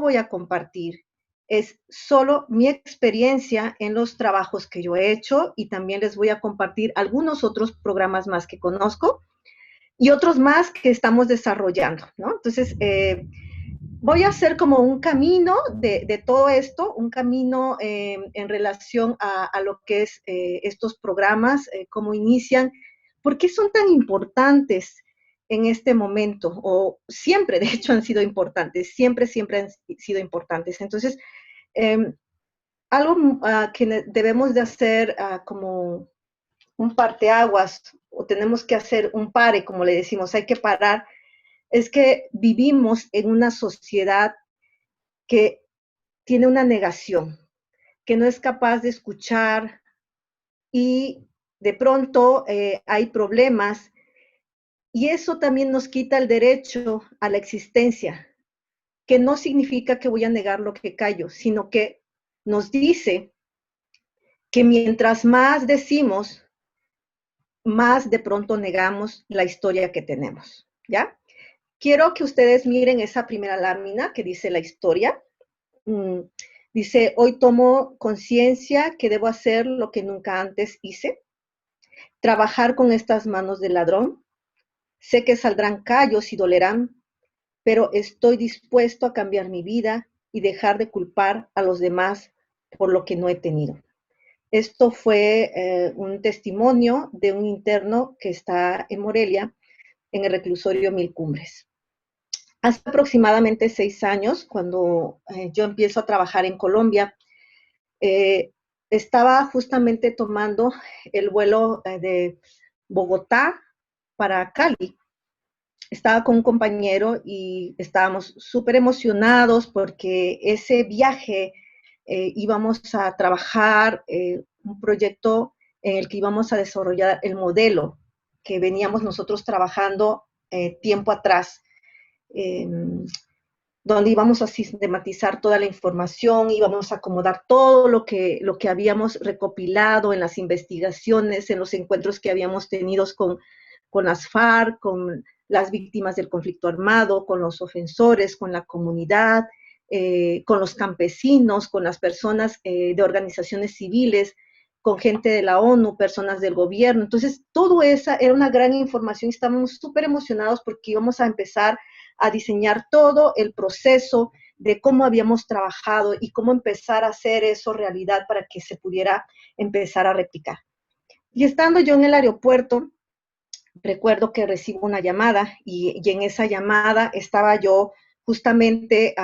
voy a compartir es solo mi experiencia en los trabajos que yo he hecho y también les voy a compartir algunos otros programas más que conozco y otros más que estamos desarrollando, ¿no? Entonces, voy a hacer como un camino de todo esto, un camino en relación a lo que es estos programas, cómo inician, por qué son tan importantes en este momento, o siempre de hecho han sido importantes, siempre han sido importantes. Entonces, eh, algo que debemos de hacer como un parteaguas, o tenemos que hacer un pare, como le decimos, hay que parar, es que vivimos en una sociedad que tiene una negación, que no es capaz de escuchar y de pronto hay problemas y eso también nos quita el derecho a la existencia, que no significa que voy a negar lo que callo, sino que nos dice que mientras más decimos, más de pronto negamos la historia que tenemos, ¿ya? Quiero que ustedes miren esa primera lámina que dice la historia. Dice, hoy tomo conciencia que debo hacer lo que nunca antes hice, trabajar con estas manos de ladrón. Sé que saldrán callos y dolerán, pero estoy dispuesto a cambiar mi vida y dejar de culpar a los demás por lo que no he tenido. Esto fue un testimonio de un interno que está en Morelia, en el reclusorio Mil Cumbres. Hace aproximadamente 6 años, cuando yo empiezo a trabajar en Colombia, estaba justamente tomando el vuelo de Bogotá para Cali. Estaba con un compañero y estábamos súper emocionados porque ese viaje íbamos a trabajar un proyecto en el que íbamos a desarrollar el modelo que veníamos nosotros trabajando tiempo atrás. Eh, donde íbamos a sistematizar toda la información, íbamos a acomodar todo lo que habíamos recopilado en las investigaciones, en los encuentros que habíamos tenido con las FARC, con las víctimas del conflicto armado, con los ofensores, con la comunidad, con los campesinos, con las personas de organizaciones civiles, con gente de la ONU, personas del gobierno. Entonces, todo esa era una gran información y estábamos súper emocionados porque íbamos a empezar a diseñar todo el proceso de cómo habíamos trabajado y cómo empezar a hacer eso realidad para que se pudiera empezar a replicar. Y estando yo en el aeropuerto, recuerdo que recibo una llamada y en esa llamada estaba yo justamente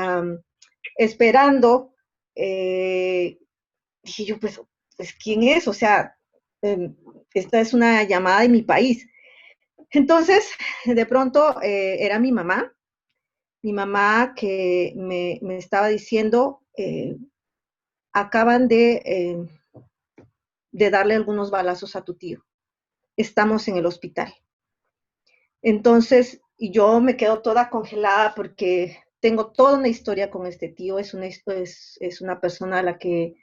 esperando, dije yo, pues, ¿quién es? O sea, esta es una llamada de mi país. Entonces, de pronto era mi mamá que me estaba diciendo, acaban de darle algunos balazos a tu tío, estamos en el hospital. Entonces, y yo me quedo toda congelada porque tengo toda una historia con este tío, es una persona a la que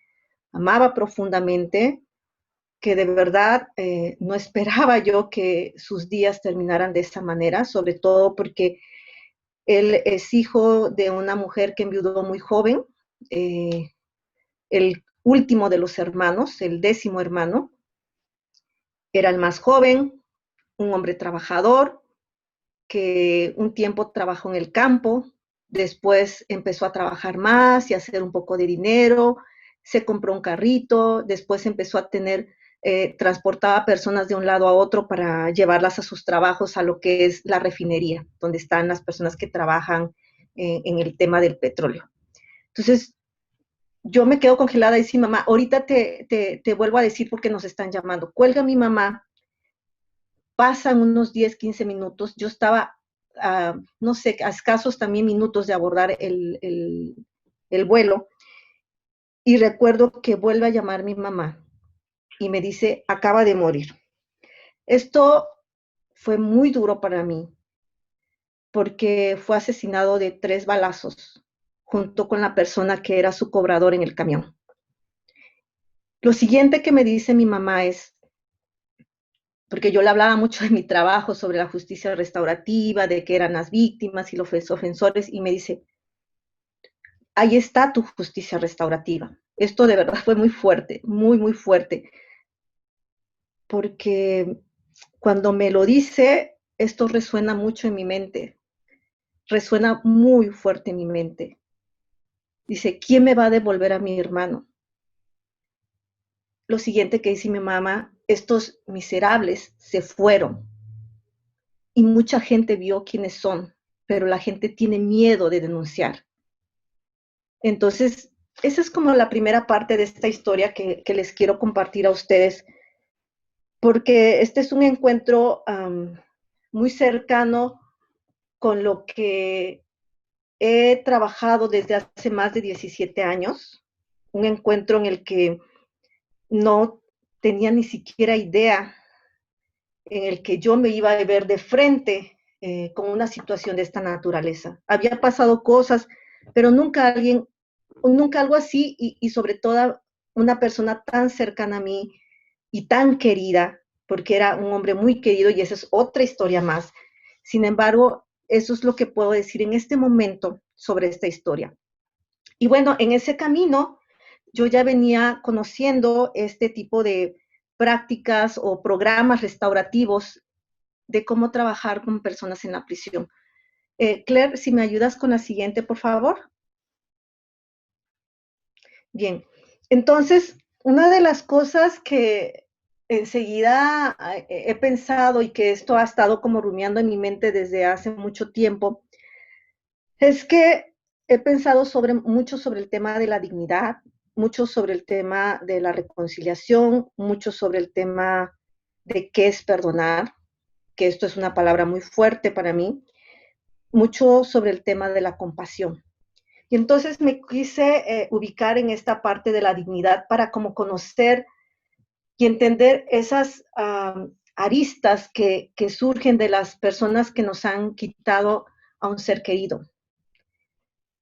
amaba profundamente, que de verdad no esperaba yo que sus días terminaran de esa manera, sobre todo porque él es hijo de una mujer que enviudó muy joven, el último de los hermanos, el 10º hermano, era el más joven, un hombre trabajador, que un tiempo trabajó en el campo, después empezó a trabajar más y a hacer un poco de dinero, se compró un carrito, después empezó a tener, transportaba personas de un lado a otro para llevarlas a sus trabajos a lo que es la refinería, donde están las personas que trabajan en el tema del petróleo. Entonces, yo me quedo congelada y sí, mamá, ahorita te vuelvo a decir porque nos están llamando. Cuelga mi mamá, pasan unos 10, 15 minutos, yo estaba, no sé, a escasos también minutos de abordar el vuelo, y recuerdo que vuelve a llamar mi mamá y me dice, acaba de morir. Esto fue muy duro para mí, porque fue asesinado de 3 balazos, junto con la persona que era su cobrador en el camión. Lo siguiente que me dice mi mamá es, porque yo le hablaba mucho de mi trabajo sobre la justicia restaurativa, de que eran las víctimas y los ofensores, y me dice, ahí está tu justicia restaurativa. Esto de verdad fue muy fuerte, muy, muy fuerte, porque cuando me lo dice, esto resuena mucho en mi mente, resuena muy fuerte en mi mente. Dice, ¿quién me va a devolver a mi hermano? Lo siguiente que dice mi mamá, estos miserables se fueron y mucha gente vio quiénes son, pero la gente tiene miedo de denunciar. Entonces, esa es como la primera parte de esta historia que les quiero compartir a ustedes, porque este es un encuentro muy cercano con lo que he trabajado desde hace más de 17 años, un encuentro en el que no tenía ni siquiera idea, en el que yo me iba a ver de frente con una situación de esta naturaleza. Había pasado cosas, pero nunca algo así y sobre todo una persona tan cercana a mí y tan querida, porque era un hombre muy querido y esa es otra historia más. Sin embargo, eso es lo que puedo decir en este momento sobre esta historia. Y bueno, en ese camino yo ya venía conociendo este tipo de prácticas o programas restaurativos de cómo trabajar con personas en la prisión. Claire, si me ayudas con la siguiente, por favor. Bien, entonces, una de las cosas que enseguida he pensado y que esto ha estado como rumiando en mi mente desde hace mucho tiempo, es que he pensado mucho sobre el tema de la dignidad, mucho sobre el tema de la reconciliación, mucho sobre el tema de qué es perdonar, que esto es una palabra muy fuerte para mí, mucho sobre el tema de la compasión. Y entonces me quise ubicar en esta parte de la dignidad para como conocer y entender esas aristas que surgen de las personas que nos han quitado a un ser querido.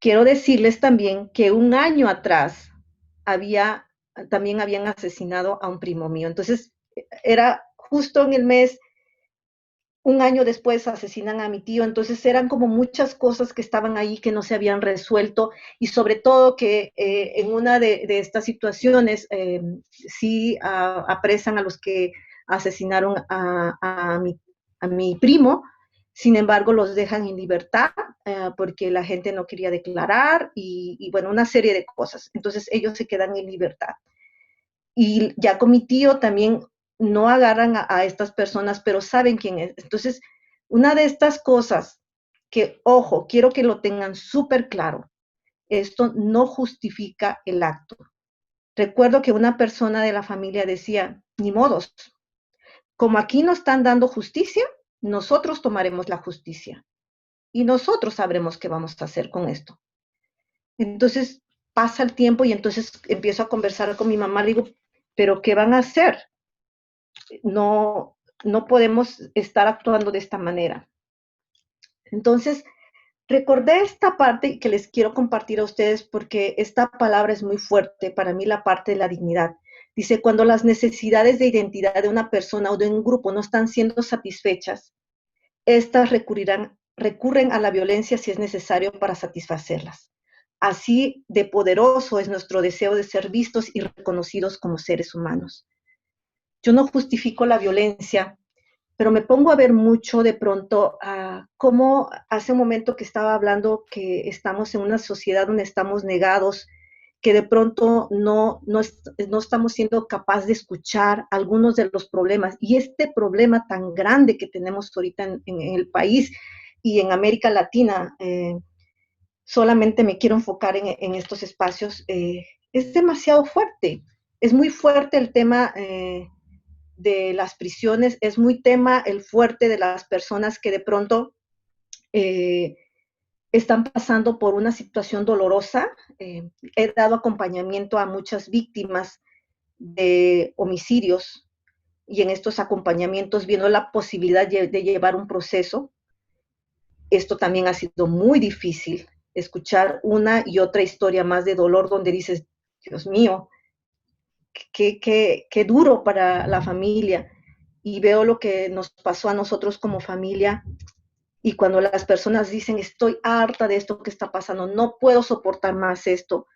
Quiero decirles también que un año atrás también habían asesinado a un primo mío. Entonces, era justo en el mes, un año después asesinan a mi tío, entonces eran como muchas cosas que estaban ahí que no se habían resuelto y sobre todo que en una de estas situaciones sí apresan a los que asesinaron a mi primo, sin embargo los dejan en libertad porque la gente no quería declarar y bueno, una serie de cosas. Entonces ellos se quedan en libertad. Y ya con mi tío también no agarran a estas personas, pero saben quién es. Entonces, una de estas cosas que, ojo, quiero que lo tengan súper claro, esto no justifica el acto. Recuerdo que una persona de la familia decía, ni modos, como aquí no están dando justicia, nosotros tomaremos la justicia y nosotros sabremos qué vamos a hacer con esto. Entonces pasa el tiempo y entonces empiezo a conversar con mi mamá, le digo, pero ¿qué van a hacer? No, no podemos estar actuando de esta manera. Entonces, recordé esta parte que les quiero compartir a ustedes porque esta palabra es muy fuerte para mí, la parte de la dignidad. Dice, cuando las necesidades de identidad de una persona o de un grupo no están siendo satisfechas, estas recurren a la violencia si es necesario para satisfacerlas. Así de poderoso es nuestro deseo de ser vistos y reconocidos como seres humanos. Yo no justifico la violencia, pero me pongo a ver mucho de pronto cómo hace un momento que estaba hablando que estamos en una sociedad donde estamos negados, que de pronto no estamos siendo capaces de escuchar algunos de los problemas. Y este problema tan grande que tenemos ahorita en el país y en América Latina, solamente me quiero enfocar en estos espacios, es demasiado fuerte. Es muy fuerte el tema de las prisiones, es muy tema el fuerte de las personas que de pronto eh, están pasando por una situación dolorosa. He dado acompañamiento a muchas víctimas de homicidios y en estos acompañamientos viendo la posibilidad de llevar un proceso. Esto también ha sido muy difícil, escuchar una y otra historia más de dolor donde dices, Dios mío, qué duro para la familia. Y veo lo que nos pasó a nosotros como familia Y cuando las personas dicen, estoy harta de esto que está pasando, no puedo soportar más esto,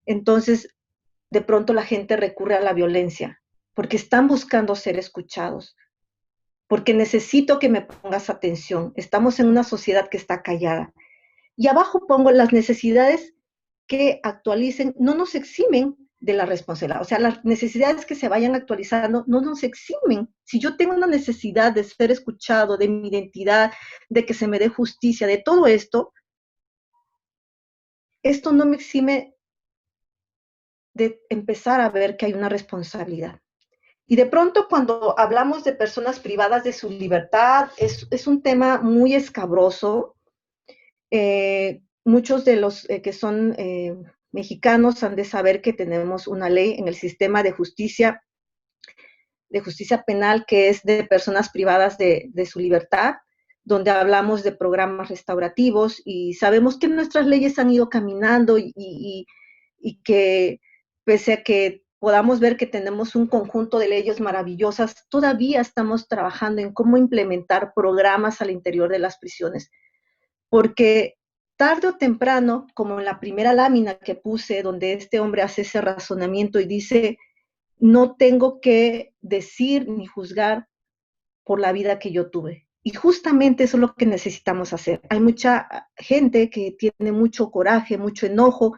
entonces de pronto la gente recurre a la violencia, porque están buscando ser escuchados, porque necesito que me pongas atención. Estamos en una sociedad que está callada. Y abajo pongo las necesidades que actualicen, no nos eximen de la responsabilidad. O sea, las necesidades que se vayan actualizando no nos eximen. Si yo tengo una necesidad de ser escuchado, de mi identidad, de que se me dé justicia, de todo esto, esto no me exime de empezar a ver que hay una responsabilidad. Y de pronto cuando hablamos de personas privadas de su libertad, es un tema muy escabroso. Muchos de los que son mexicanos han de saber que tenemos una ley en el sistema de justicia penal que es de personas privadas de su libertad, donde hablamos de programas restaurativos y sabemos que nuestras leyes han ido caminando y que pese a que podamos ver que tenemos un conjunto de leyes maravillosas, todavía estamos trabajando en cómo implementar programas al interior de las prisiones, porque tarde o temprano, como en la primera lámina que puse, donde este hombre hace ese razonamiento y dice, no tengo que decir ni juzgar por la vida que yo tuve. Y justamente eso es lo que necesitamos hacer. Hay mucha gente que tiene mucho coraje, mucho enojo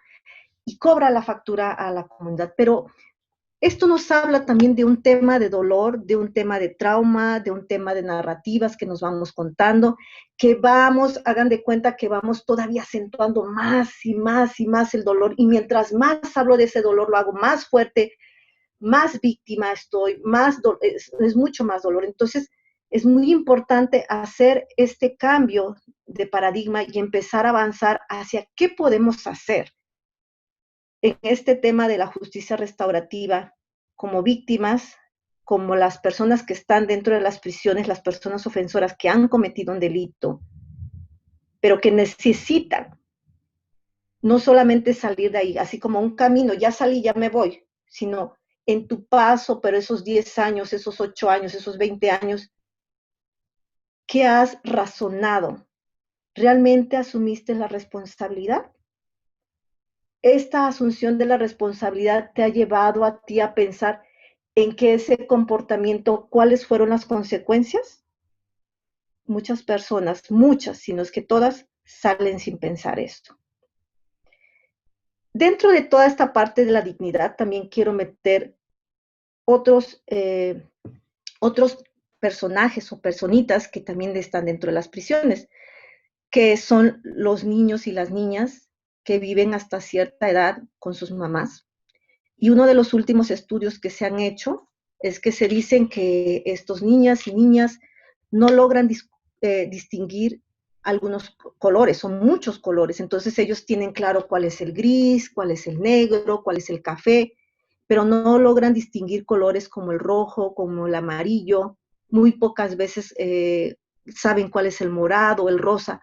y cobra la factura a la comunidad, pero esto nos habla también de un tema de dolor, de un tema de trauma, de un tema de narrativas que nos vamos contando, que vamos, hagan de cuenta que vamos todavía acentuando más y más y más el dolor. Y mientras más hablo de ese dolor, lo hago más fuerte, más víctima estoy, es mucho más dolor. Entonces, es muy importante hacer este cambio de paradigma y empezar a avanzar hacia qué podemos hacer en este tema de la justicia restaurativa como víctimas, como las personas que están dentro de las prisiones, las personas ofensoras que han cometido un delito, pero que necesitan no solamente salir de ahí, así como un camino, ya salí, ya me voy, sino en tu paso, pero esos 10 años, esos 8 años, esos 20 años, ¿qué has razonado? ¿Realmente asumiste la responsabilidad? Esta asunción de la responsabilidad te ha llevado a ti a pensar en que ese comportamiento, ¿cuáles fueron las consecuencias? Muchas personas, muchas, si no es que todas, salen sin pensar esto. Dentro de toda esta parte de la dignidad, también quiero meter otros, otros personajes o personitas que también están dentro de las prisiones, que son los niños y las niñas que viven hasta cierta edad con sus mamás. Y uno de los últimos estudios que se han hecho es que se dicen que estos niñas y niñas no logran distinguir algunos colores, son muchos colores, entonces ellos tienen claro cuál es el gris, cuál es el negro, cuál es el café, pero no logran distinguir colores como el rojo, como el amarillo, muy pocas veces saben cuál es el morado, el rosa,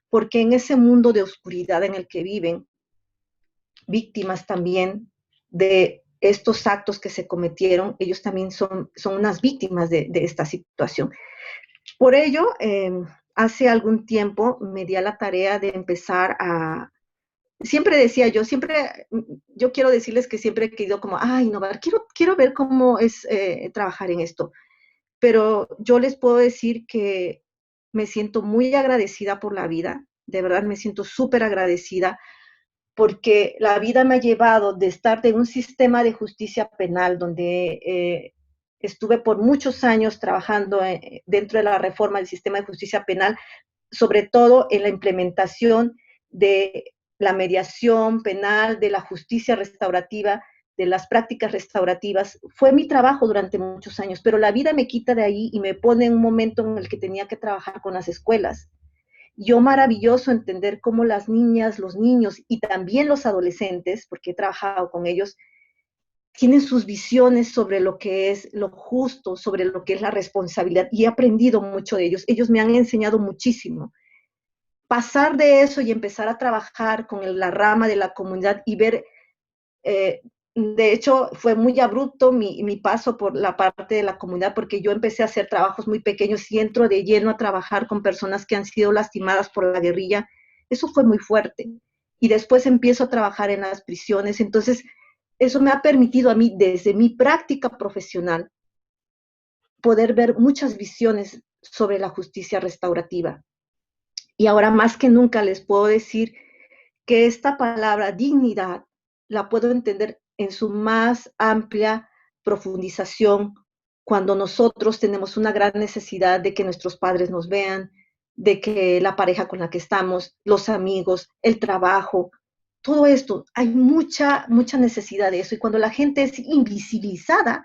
porque en ese mundo de oscuridad en el que viven, víctimas también de estos actos que se cometieron, ellos también son unas víctimas de esta situación. Por ello, hace algún tiempo me di a la tarea de empezar a, siempre decía yo quiero decirles que siempre he querido como, innovar, quiero ver cómo es trabajar en esto, pero yo les puedo decir que me siento muy agradecida por la vida, de verdad me siento súper agradecida porque la vida me ha llevado de estar de un sistema de justicia penal donde estuve por muchos años trabajando dentro de la reforma del sistema de justicia penal, sobre todo en la implementación de la mediación penal, de la justicia restaurativa, de las prácticas restaurativas. Fue mi trabajo durante muchos años, pero la vida me quita de ahí y me pone en un momento en el que tenía que trabajar con las escuelas. Yo maravilloso entender cómo las niñas, los niños y también los adolescentes, porque he trabajado con ellos, tienen sus visiones sobre lo que es lo justo, sobre lo que es la responsabilidad, y he aprendido mucho de ellos. Ellos me han enseñado muchísimo. Pasar de eso y empezar a trabajar con la rama de la comunidad y ver De hecho, fue muy abrupto mi paso por la parte de la comunidad, porque yo empecé a hacer trabajos muy pequeños y entro de lleno a trabajar con personas que han sido lastimadas por la guerrilla. Eso fue muy fuerte. Y después empiezo a trabajar en las prisiones. Entonces, eso me ha permitido a mí, desde mi práctica profesional, poder ver muchas visiones sobre la justicia restaurativa. Y ahora más que nunca les puedo decir que esta palabra dignidad la puedo entender en su más amplia profundización cuando nosotros tenemos una gran necesidad de que nuestros padres nos vean, de que la pareja con la que estamos, los amigos, el trabajo, todo esto, hay mucha necesidad de eso. Y cuando la gente es invisibilizada,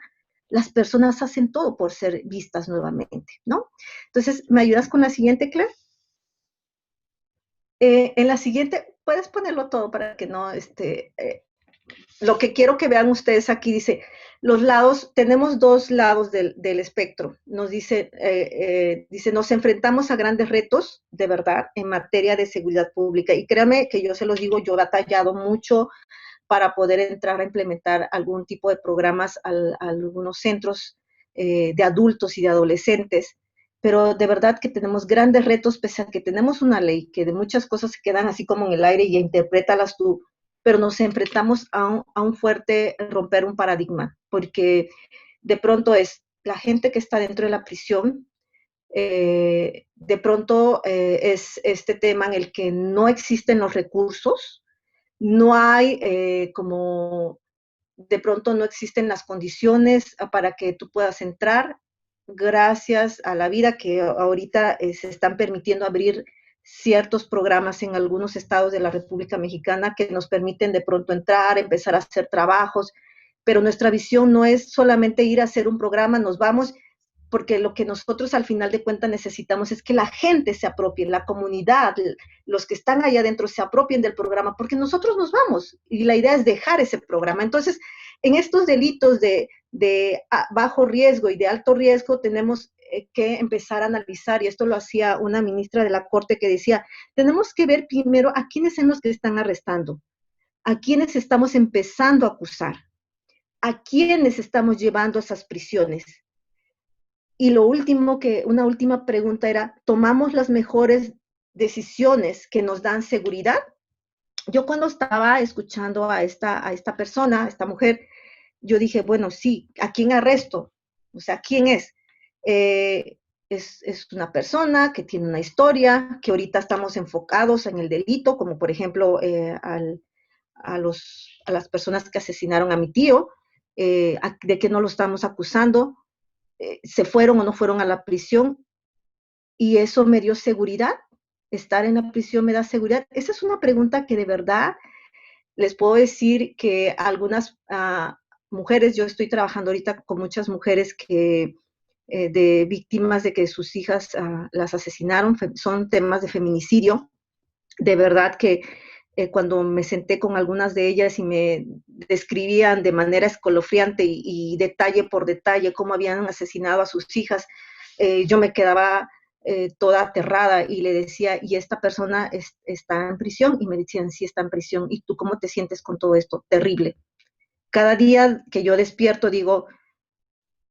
las personas hacen todo por ser vistas nuevamente, ¿no? Entonces, ¿me ayudas con la siguiente, Claire? En la siguiente, puedes ponerlo todo para que no, lo que quiero que vean ustedes aquí dice, los lados, tenemos dos lados del espectro. Nos dice, nos enfrentamos a grandes retos, de verdad, en materia de seguridad pública. Y créanme que yo se los digo, yo he batallado mucho para poder entrar a implementar algún tipo de programas a algunos centros de adultos y de adolescentes, pero de verdad que tenemos grandes retos, pese a que tenemos una ley que de muchas cosas se quedan así como en el aire y interprétalas tú, pero nos enfrentamos a un fuerte romper un paradigma, porque de pronto es la gente que está dentro de la prisión, de pronto es este tema en el que no existen los recursos, no hay como de pronto no existen las condiciones para que tú puedas entrar, gracias a la vida que ahorita se están permitiendo abrir ciertos programas en algunos estados de la República Mexicana que nos permiten de pronto entrar, empezar a hacer trabajos, pero nuestra visión no es solamente ir a hacer un programa, nos vamos, porque lo que nosotros al final de cuentas necesitamos es que la gente se apropie, la comunidad, los que están allá adentro se apropien del programa, porque nosotros nos vamos y la idea es dejar ese programa. Entonces, en estos delitos de bajo riesgo y de alto riesgo tenemos que empezar a analizar, y esto lo hacía una ministra de la Corte que decía, tenemos que ver primero a quiénes son los que están arrestando, a quiénes estamos empezando a acusar, a quiénes estamos llevando a esas prisiones. Y lo último una última pregunta era, ¿tomamos las mejores decisiones que nos dan seguridad? Yo cuando estaba escuchando a esta persona, a esta mujer, yo dije, bueno, sí, ¿a quién arresto? O sea, ¿quién es? Es una persona que tiene una historia, que ahorita estamos enfocados en el delito, como por ejemplo a las personas que asesinaron a mi tío, de que no lo estamos acusando, se fueron o no fueron a la prisión, y eso me dio seguridad. Estar en la prisión me da seguridad. Esa es una pregunta que de verdad les puedo decir que algunas mujeres, yo estoy trabajando ahorita con muchas mujeres que de víctimas de que sus hijas las asesinaron, son temas de feminicidio. De verdad que cuando me senté con algunas de ellas y me describían de manera escalofriante y detalle por detalle cómo habían asesinado a sus hijas, yo me quedaba toda aterrada y le decía, ¿y esta persona está en prisión? Y me decían, sí, está en prisión. ¿Y tú cómo te sientes con todo esto? Terrible. Cada día que yo despierto digo,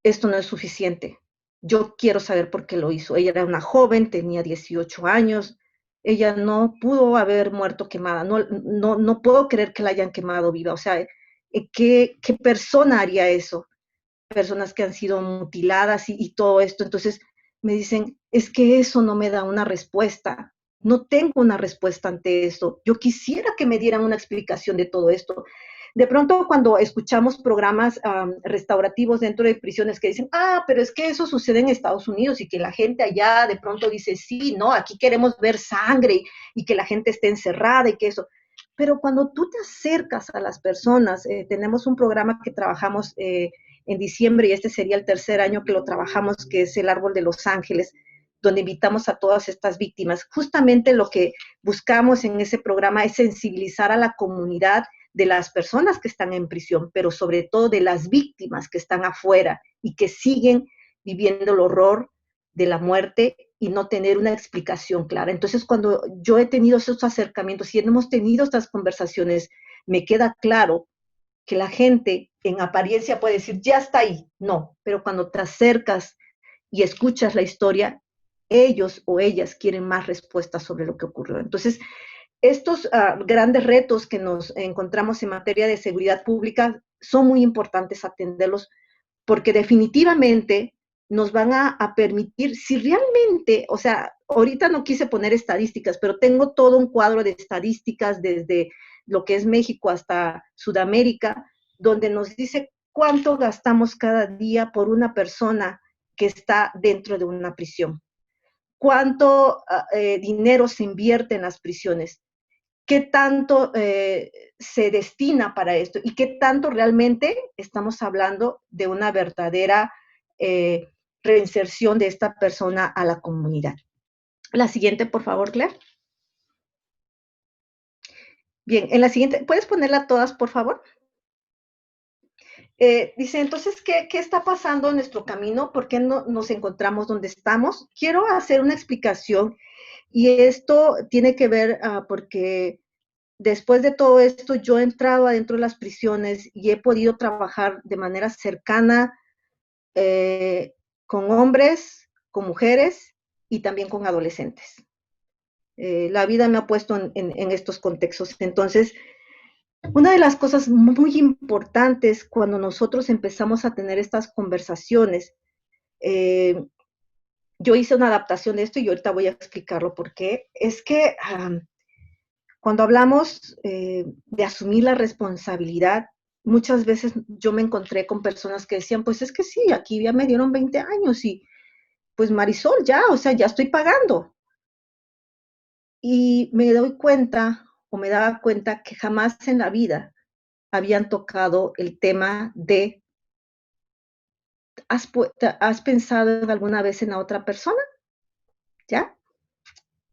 esto no es suficiente. Yo quiero saber por qué lo hizo. Ella era una joven, tenía 18 años, ella no pudo haber muerto quemada, no puedo creer que la hayan quemado viva. O sea, ¿qué persona haría eso? Personas que han sido mutiladas y todo esto. Entonces me dicen, es que eso no me da una respuesta. No tengo una respuesta ante esto. Yo quisiera que me dieran una explicación de todo esto. De pronto cuando escuchamos programas restaurativos dentro de prisiones que dicen, pero es que eso sucede en Estados Unidos y que la gente allá de pronto dice, sí, no, aquí queremos ver sangre y que la gente esté encerrada y que eso. Pero cuando tú te acercas a las personas, tenemos un programa que trabajamos en diciembre y este sería el tercer año que lo trabajamos, que es el Árbol de los Ángeles, donde invitamos a todas estas víctimas. Justamente lo que buscamos en ese programa es sensibilizar a la comunidad de las personas que están en prisión, pero sobre todo de las víctimas que están afuera y que siguen viviendo el horror de la muerte y no tener una explicación clara. Entonces, cuando yo he tenido esos acercamientos y hemos tenido estas conversaciones, me queda claro que la gente en apariencia puede decir, ya está ahí. No, pero cuando te acercas y escuchas la historia, ellos o ellas quieren más respuestas sobre lo que ocurrió. Entonces, estos grandes retos que nos encontramos en materia de seguridad pública son muy importantes atenderlos porque definitivamente nos van a permitir, si realmente, o sea, ahorita no quise poner estadísticas, pero tengo todo un cuadro de estadísticas desde lo que es México hasta Sudamérica, donde nos dice cuánto gastamos cada día por una persona que está dentro de una prisión, cuánto dinero se invierte en las prisiones, qué tanto se destina para esto y qué tanto realmente estamos hablando de una verdadera reinserción de esta persona a la comunidad. La siguiente, por favor, Claire. Bien, en la siguiente, ¿puedes ponerla todas, por favor? Dice, entonces, ¿qué está pasando en nuestro camino? ¿Por qué no nos encontramos donde estamos? Quiero hacer una explicación y esto tiene que ver porque después de todo esto, yo he entrado adentro de las prisiones y he podido trabajar de manera cercana con hombres, con mujeres y también con adolescentes. La vida me ha puesto en estos contextos. Entonces, una de las cosas muy importantes cuando nosotros empezamos a tener estas conversaciones, yo hice una adaptación de esto y ahorita voy a explicarlo por qué, es que cuando hablamos de asumir la responsabilidad, muchas veces yo me encontré con personas que decían, pues es que sí, aquí ya me dieron 20 años y pues Marisol, ya, o sea, ya estoy pagando. Y me doy cuenta o me daba cuenta que jamás en la vida habían tocado el tema de, ¿has pensado alguna vez en la otra persona? ¿Ya?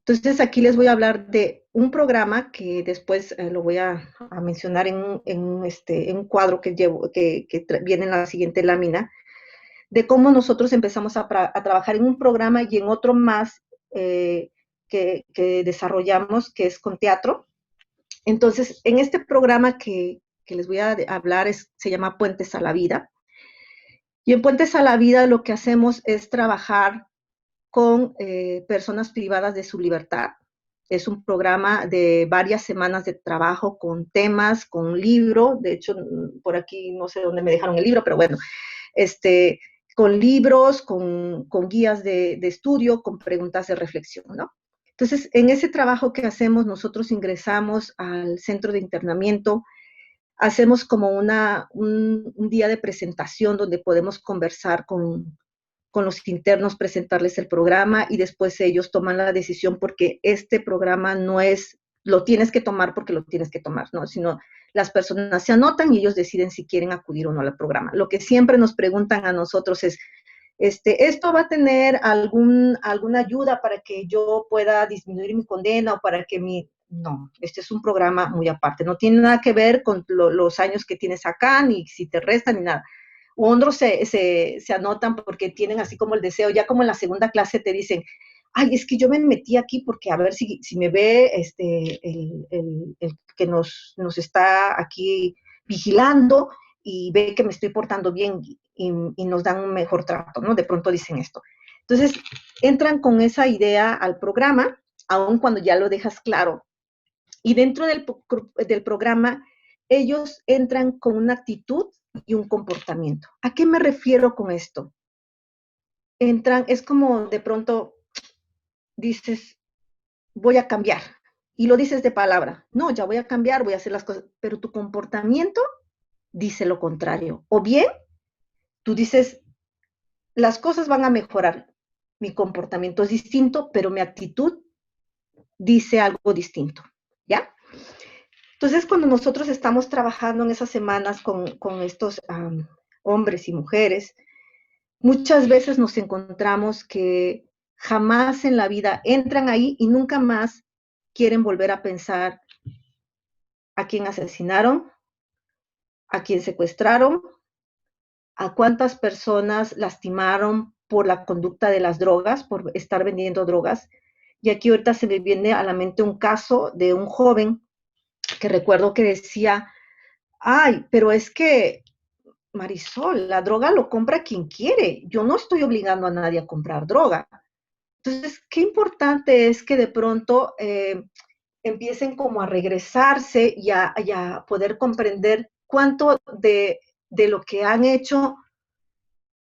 Entonces aquí les voy a hablar de un programa que después lo voy a mencionar en un cuadro que llevo, que viene en la siguiente lámina, de cómo nosotros empezamos a trabajar en un programa y en otro más que desarrollamos, que es con teatro. Entonces, en este programa que les voy a hablar se llama Puentes a la Vida. Y en Puentes a la Vida lo que hacemos es trabajar con personas privadas de su libertad. Es un programa de varias semanas de trabajo con temas, con un libro. De hecho, por aquí no sé dónde me dejaron el libro, pero bueno, con libros, con guías de estudio, con preguntas de reflexión, ¿no? Entonces, en ese trabajo que hacemos, nosotros ingresamos al centro de internamiento, hacemos como un día de presentación donde podemos conversar con los internos, presentarles el programa y después ellos toman la decisión porque este programa no es, lo tienes que tomar porque lo tienes que tomar, ¿no? Sino las personas se anotan y ellos deciden si quieren acudir o no al programa. Lo que siempre nos preguntan a nosotros es, ¿esto va a tener alguna ayuda para que yo pueda disminuir mi condena o para que mi... No, este es un programa muy aparte, no tiene nada que ver con los años que tienes acá, ni si te restan, ni nada. Otros se anotan porque tienen así como el deseo, ya como en la segunda clase te dicen, ay, es que yo me metí aquí porque a ver si me ve el que nos está aquí vigilando y ve que me estoy portando bien y nos dan un mejor trato, ¿no? De pronto dicen esto. Entonces, entran con esa idea al programa, aun cuando ya lo dejas claro. Y dentro del programa, ellos entran con una actitud y un comportamiento. ¿A qué me refiero con esto? Entran, es como de pronto dices, voy a cambiar. Y lo dices de palabra. No, ya voy a cambiar, voy a hacer las cosas. Pero tu comportamiento dice lo contrario. O bien, tú dices, las cosas van a mejorar. Mi comportamiento es distinto, pero mi actitud dice algo distinto. ¿Ya? Entonces, cuando nosotros estamos trabajando en esas semanas con estos hombres y mujeres, muchas veces nos encontramos que jamás en la vida entran ahí y nunca más quieren volver a pensar a quién asesinaron, a quién secuestraron, a cuántas personas lastimaron por la conducta de las drogas, por estar vendiendo drogas. Y aquí ahorita se me viene a la mente un caso de un joven que recuerdo que decía, ay, pero es que, Marisol, la droga lo compra quien quiere. Yo no estoy obligando a nadie a comprar droga. Entonces, qué importante es que de pronto empiecen como a regresarse y a poder comprender cuánto de lo que han hecho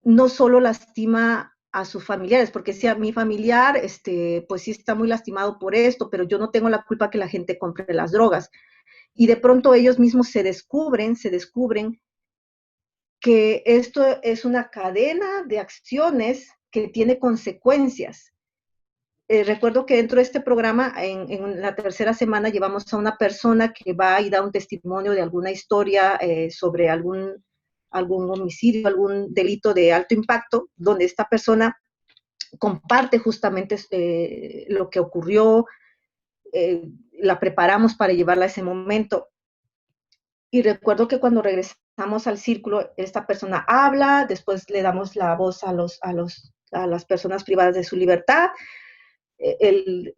no solo lastima a sus familiares, porque si a mi familiar, pues sí está muy lastimado por esto, pero yo no tengo la culpa que la gente compre las drogas. Y de pronto ellos mismos se descubren que esto es una cadena de acciones que tiene consecuencias. Recuerdo que dentro de este programa, en la tercera semana, llevamos a una persona que va y da un testimonio de alguna historia sobre algún homicidio, algún delito de alto impacto, donde esta persona comparte justamente lo que ocurrió, la preparamos para llevarla a ese momento. Y recuerdo que cuando regresamos al círculo, esta persona habla, después le damos la voz a las personas privadas de su libertad.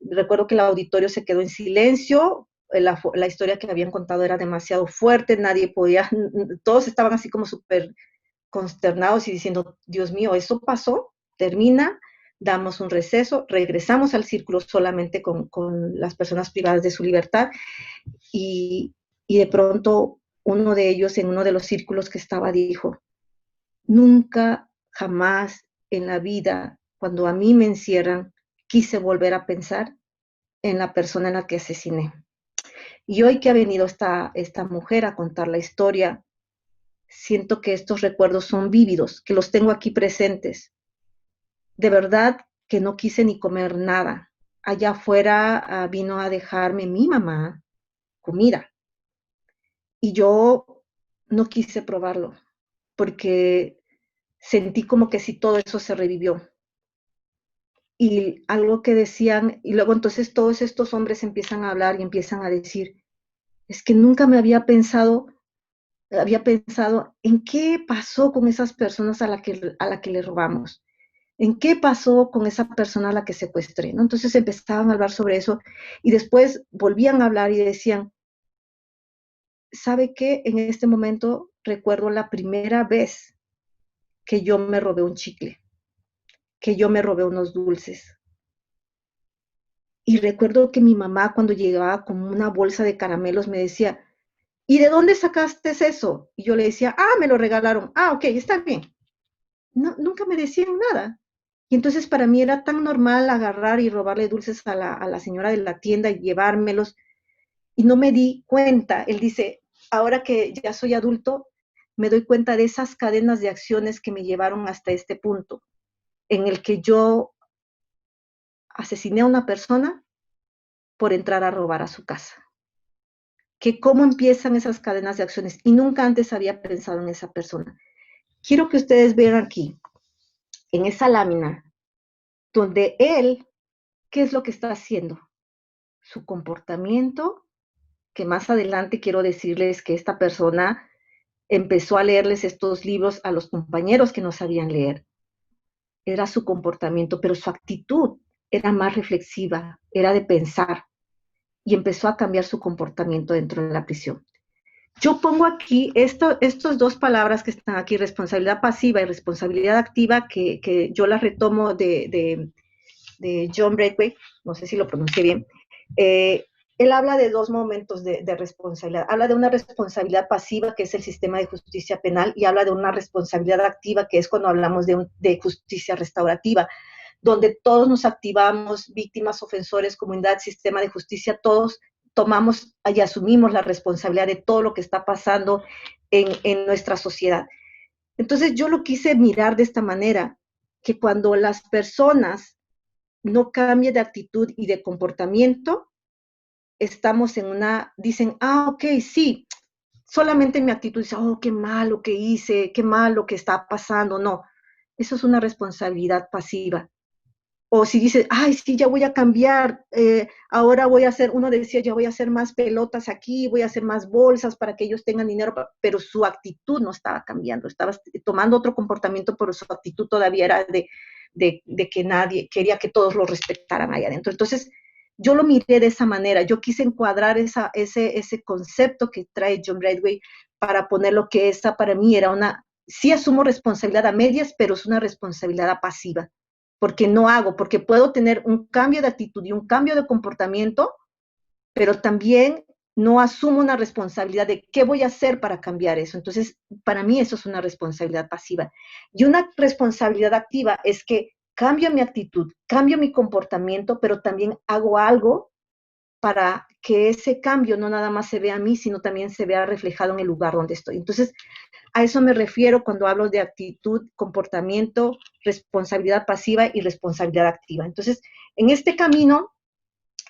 Recuerdo que el auditorio se quedó en silencio, la historia que habían contado era demasiado fuerte, nadie podía, todos estaban así como súper consternados y diciendo, Dios mío, ¿eso pasó? Termina, damos un receso, regresamos al círculo solamente con las personas privadas de su libertad y, y de pronto uno de ellos en uno de los círculos que estaba dijo, nunca, jamás en la vida, cuando a mí me encierran, quise volver a pensar en la persona en la que asesiné. Y hoy que ha venido esta mujer a contar la historia, siento que estos recuerdos son vívidos, que los tengo aquí presentes. De verdad que no quise ni comer nada. Allá afuera vino a dejarme mi mamá comida y yo no quise probarlo porque sentí como que si todo eso se revivió. Y algo que decían, y luego entonces todos estos hombres empiezan a hablar y empiezan a decir, es que nunca me había pensado en qué pasó con esas personas a la que le robamos, en qué pasó con esa persona a la que secuestré, ¿no? Entonces empezaban a hablar sobre eso y después volvían a hablar y decían, ¿sabe qué? En este momento recuerdo la primera vez que yo me robé un chicle, que yo me robé unos dulces. Y recuerdo que mi mamá cuando llegaba con una bolsa de caramelos me decía, ¿y de dónde sacaste eso? Y yo le decía, me lo regalaron. Ok, está bien. No, nunca me decían nada. Y entonces para mí era tan normal agarrar y robarle dulces a la señora de la tienda y llevármelos. Y no me di cuenta. Él dice, ahora que ya soy adulto, me doy cuenta de esas cadenas de acciones que me llevaron hasta este punto, en el que yo asesiné a una persona por entrar a robar a su casa. Que cómo empiezan esas cadenas de acciones. Y nunca antes había pensado en esa persona. Quiero que ustedes vean aquí, en esa lámina, donde él, ¿qué es lo que está haciendo? Su comportamiento, que más adelante quiero decirles que esta persona empezó a leerles estos libros a los compañeros que no sabían leer. Era su comportamiento, pero su actitud era más reflexiva, era de pensar, y empezó a cambiar su comportamiento dentro de la prisión. Yo pongo aquí estos dos palabras que están aquí, responsabilidad pasiva y responsabilidad activa, que yo las retomo de John Breadway, no sé si lo pronuncié bien. Él habla de dos momentos de responsabilidad. Habla de una responsabilidad pasiva, que es el sistema de justicia penal, y habla de una responsabilidad activa, que es cuando hablamos de justicia restaurativa, donde todos nos activamos, víctimas, ofensores, comunidad, sistema de justicia, todos tomamos y asumimos la responsabilidad de todo lo que está pasando en nuestra sociedad. Entonces yo lo quise mirar de esta manera, que cuando las personas no cambien de actitud y de comportamiento, estamos en dicen, ok, sí, solamente mi actitud dice, qué malo que hice, qué malo que está pasando. No, eso es una responsabilidad pasiva. O si dices, ay, sí, ya voy a cambiar, ahora voy a hacer, uno decía, ya voy a hacer más pelotas aquí, voy a hacer más bolsas para que ellos tengan dinero, pero su actitud no estaba cambiando, estaba tomando otro comportamiento, pero su actitud todavía era de que nadie quería que todos lo respetaran ahí adentro. Entonces, yo lo miré de esa manera, yo quise encuadrar ese concepto que trae John Bradway para poner lo que esa para mí era una, sí asumo responsabilidad a medias, pero es una responsabilidad pasiva, porque no hago, porque puedo tener un cambio de actitud y un cambio de comportamiento, pero también no asumo una responsabilidad de qué voy a hacer para cambiar eso. Entonces, para mí eso es una responsabilidad pasiva. Y una responsabilidad activa es que cambio mi actitud, cambio mi comportamiento, pero también hago algo para que ese cambio no nada más se vea a mí, sino también se vea reflejado en el lugar donde estoy. Entonces, a eso me refiero cuando hablo de actitud, comportamiento, responsabilidad pasiva y responsabilidad activa. Entonces, en este camino,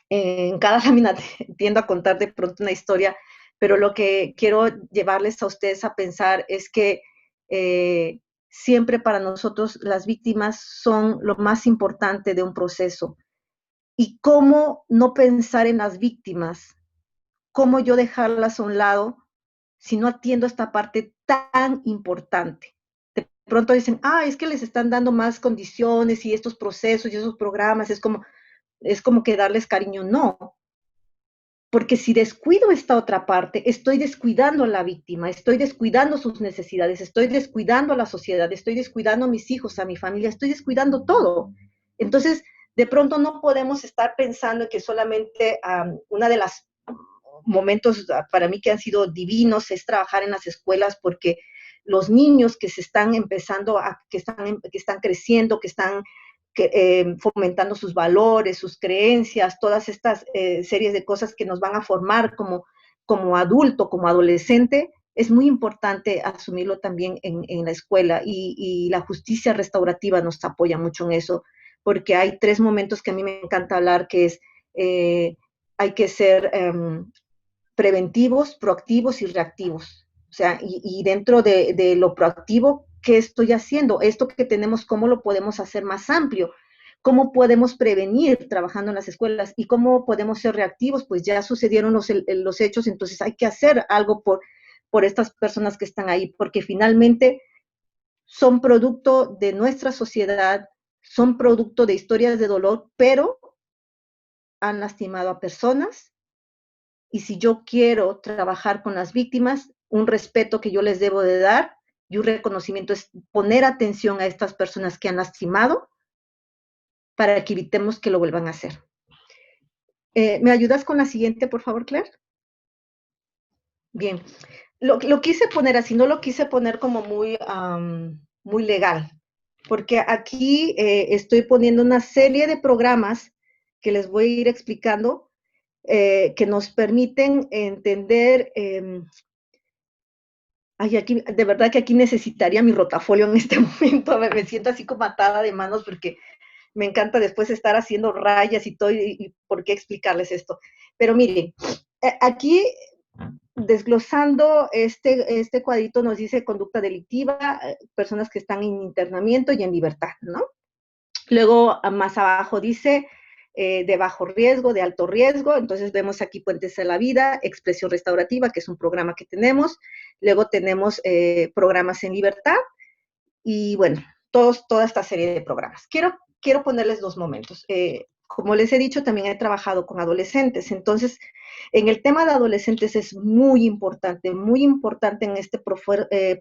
en cada lámina tiendo a contar de pronto una historia, pero lo que quiero llevarles a ustedes a pensar es que siempre para nosotros las víctimas son lo más importante de un proceso. Y cómo no pensar en las víctimas, cómo yo dejarlas a un lado si no atiendo esta parte tan importante. De pronto dicen, es que les están dando más condiciones y estos procesos y esos programas, es como que darles cariño. No, porque si descuido esta otra parte, estoy descuidando a la víctima, estoy descuidando sus necesidades, estoy descuidando a la sociedad, estoy descuidando a mis hijos, a mi familia, estoy descuidando todo. Entonces, de pronto no podemos estar pensando que solamente una de las momentos para mí que han sido divinos es trabajar en las escuelas, porque los niños que se están empezando, que están creciendo, que están fomentando sus valores, sus creencias, todas estas series de cosas que nos van a formar como adulto, como adolescente, es muy importante asumirlo también en la escuela, y la justicia restaurativa nos apoya mucho en eso, porque hay 3 momentos que a mí me encanta hablar, que es hay que ser preventivos, proactivos y reactivos. O sea, y dentro de lo proactivo, ¿qué estoy haciendo? Esto que tenemos, ¿cómo lo podemos hacer más amplio? ¿Cómo podemos prevenir trabajando en las escuelas? ¿Y cómo podemos ser reactivos? Pues ya sucedieron los hechos, entonces hay que hacer algo por estas personas que están ahí, porque finalmente son producto de nuestra sociedad, son producto de historias de dolor, pero han lastimado a personas. Y si yo quiero trabajar con las víctimas, un respeto que yo les debo de dar y un reconocimiento es poner atención a estas personas que han lastimado para que evitemos que lo vuelvan a hacer. ¿Me ayudas con la siguiente, por favor, Claire? Bien. Lo quise poner así, no lo quise poner como muy legal, porque aquí estoy poniendo una serie de programas que les voy a ir explicando, que nos permiten entender. Aquí, de verdad que aquí necesitaría mi rotafolio en este momento. Me siento así como atada de manos, porque me encanta después estar haciendo rayas y todo, y por qué explicarles esto. Pero miren, aquí desglosando este cuadrito nos dice conducta delictiva, personas que están en internamiento y en libertad, ¿no? Luego, más abajo dice de bajo riesgo, de alto riesgo. Entonces vemos aquí Puentes a la Vida, Expresión Restaurativa, que es un programa que tenemos. Luego tenemos programas en libertad y bueno, toda esta serie de programas. Quiero ponerles 2 momentos. Como les he dicho, también he trabajado con adolescentes. Entonces, en el tema de adolescentes es muy importante en este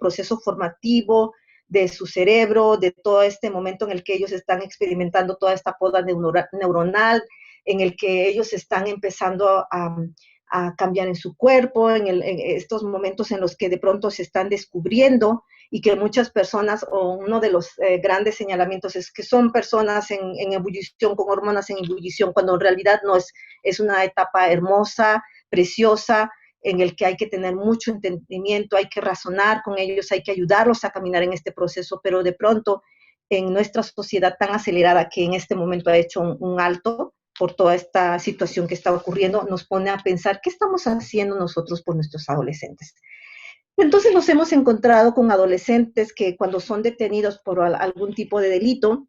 proceso formativo de su cerebro, de todo este momento en el que ellos están experimentando toda esta poda neuronal, en el que ellos están empezando a cambiar en su cuerpo, en estos momentos en los que de pronto se están descubriendo, y que muchas personas, o uno de los grandes señalamientos es que son personas en ebullición, con hormonas en ebullición, cuando en realidad no es una etapa hermosa, preciosa, en el que hay que tener mucho entendimiento, hay que razonar con ellos, hay que ayudarlos a caminar en este proceso, pero de pronto en nuestra sociedad tan acelerada, que en este momento ha hecho un alto por toda esta situación que está ocurriendo, nos pone a pensar qué estamos haciendo nosotros por nuestros adolescentes. Entonces nos hemos encontrado con adolescentes que cuando son detenidos por algún tipo de delito,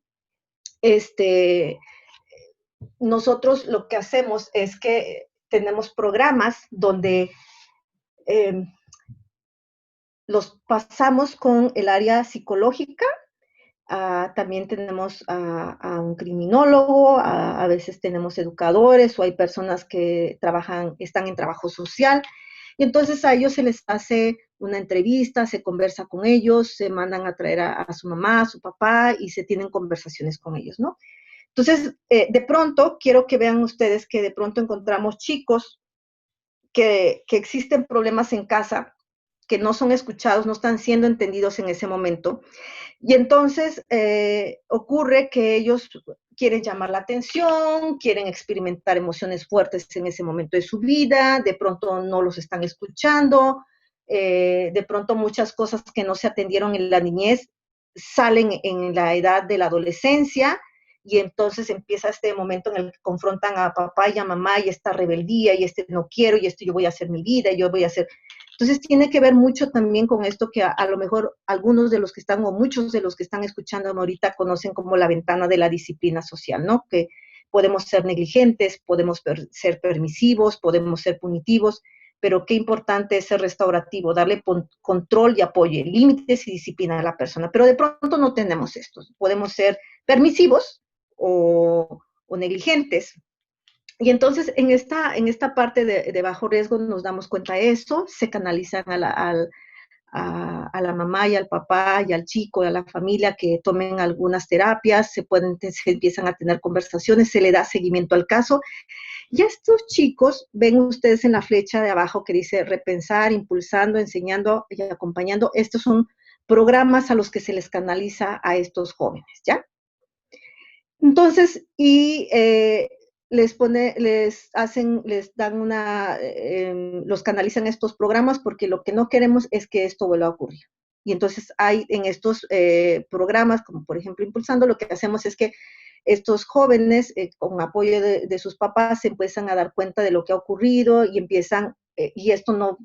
nosotros lo que hacemos es que tenemos programas donde eh, los pasamos con el área psicológica, También tenemos a un criminólogo, a veces tenemos educadores o hay personas que están en trabajo social. Y entonces a ellos se les hace una entrevista, se conversa con ellos, se mandan a traer a su mamá, a su papá y se tienen conversaciones con ellos, ¿no? Entonces, de pronto, quiero que vean ustedes que de pronto encontramos chicos que existen problemas en casa, que no son escuchados, no están siendo entendidos en ese momento. Y entonces ocurre que ellos quieren llamar la atención, quieren experimentar emociones fuertes en ese momento de su vida, de pronto no los están escuchando, de pronto muchas cosas que no se atendieron en la niñez salen en la edad de la adolescencia y entonces empieza este momento en el que confrontan a papá y a mamá y esta rebeldía y este no quiero y esto yo voy a hacer mi vida y yo voy a hacer. Entonces tiene que ver mucho también con esto que a lo mejor algunos de los que están o muchos de los que están escuchando ahorita conocen como la ventana de la disciplina social, ¿no? Que podemos ser negligentes, podemos ser permisivos, podemos ser punitivos, pero qué importante es ser restaurativo, darle control y apoyo, límites y disciplina a la persona. Pero de pronto no tenemos esto. Podemos ser permisivos o negligentes. Y entonces en esta parte de bajo riesgo nos damos cuenta de eso, se canalizan a la mamá y al papá y al chico y a la familia que tomen algunas terapias, se empiezan a tener conversaciones, se le da seguimiento al caso. Y a estos chicos, ven ustedes en la flecha de abajo que dice repensar, impulsando, enseñando y acompañando, estos son programas a los que se les canaliza a estos jóvenes, ¿ya? Entonces, les dan los canalizan estos programas porque lo que no queremos es que esto vuelva a ocurrir. Y entonces hay en estos programas, como por ejemplo Impulsando, lo que hacemos es que estos jóvenes, con apoyo de sus papás, se empiezan a dar cuenta de lo que ha ocurrido y empiezan, y esto no,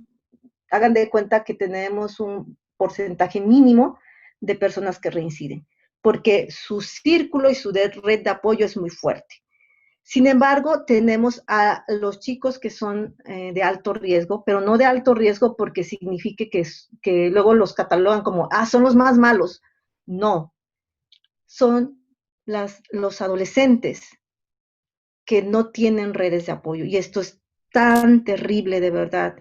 hagan de cuenta que tenemos un porcentaje mínimo de personas que reinciden, porque su círculo y su red de apoyo es muy fuerte. Sin embargo, tenemos a los chicos que son de alto riesgo, pero no de alto riesgo porque signifique que luego los catalogan como, son los más malos. No, son los adolescentes que no tienen redes de apoyo. Y esto es tan terrible, de verdad.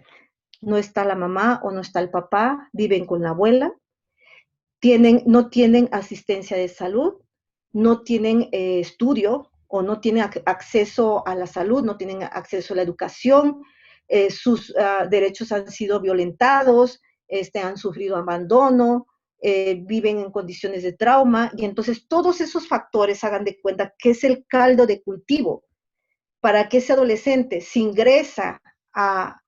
No está la mamá o no está el papá, viven con la abuela, no tienen asistencia de salud, no tienen estudio o no tienen acceso a la salud, no tienen acceso a la educación, sus derechos han sido violentados, han sufrido abandono, viven en condiciones de trauma y entonces todos esos factores hagan de cuenta que es el caldo de cultivo para que ese adolescente se ingresa a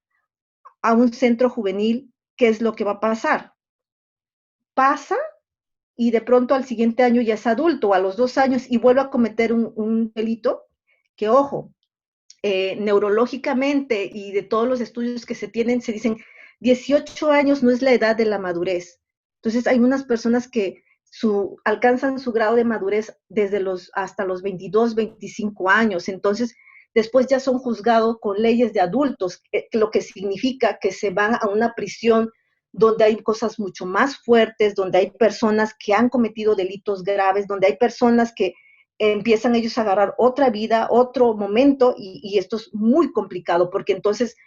un centro juvenil. ¿Qué es lo que va a pasar? Pasa y de pronto al siguiente año ya es adulto, a los 2 años, y vuelve a cometer un delito, que ojo, neurológicamente y de todos los estudios que se tienen, se dicen 18 años no es la edad de la madurez. Entonces hay unas personas que alcanzan su grado de madurez hasta los 22, 25 años. Entonces, después ya son juzgados con leyes de adultos, lo que significa que se van a una prisión donde hay cosas mucho más fuertes, donde hay personas que han cometido delitos graves, donde hay personas que empiezan ellos a agarrar otra vida, otro momento, y esto es muy complicado, porque entonces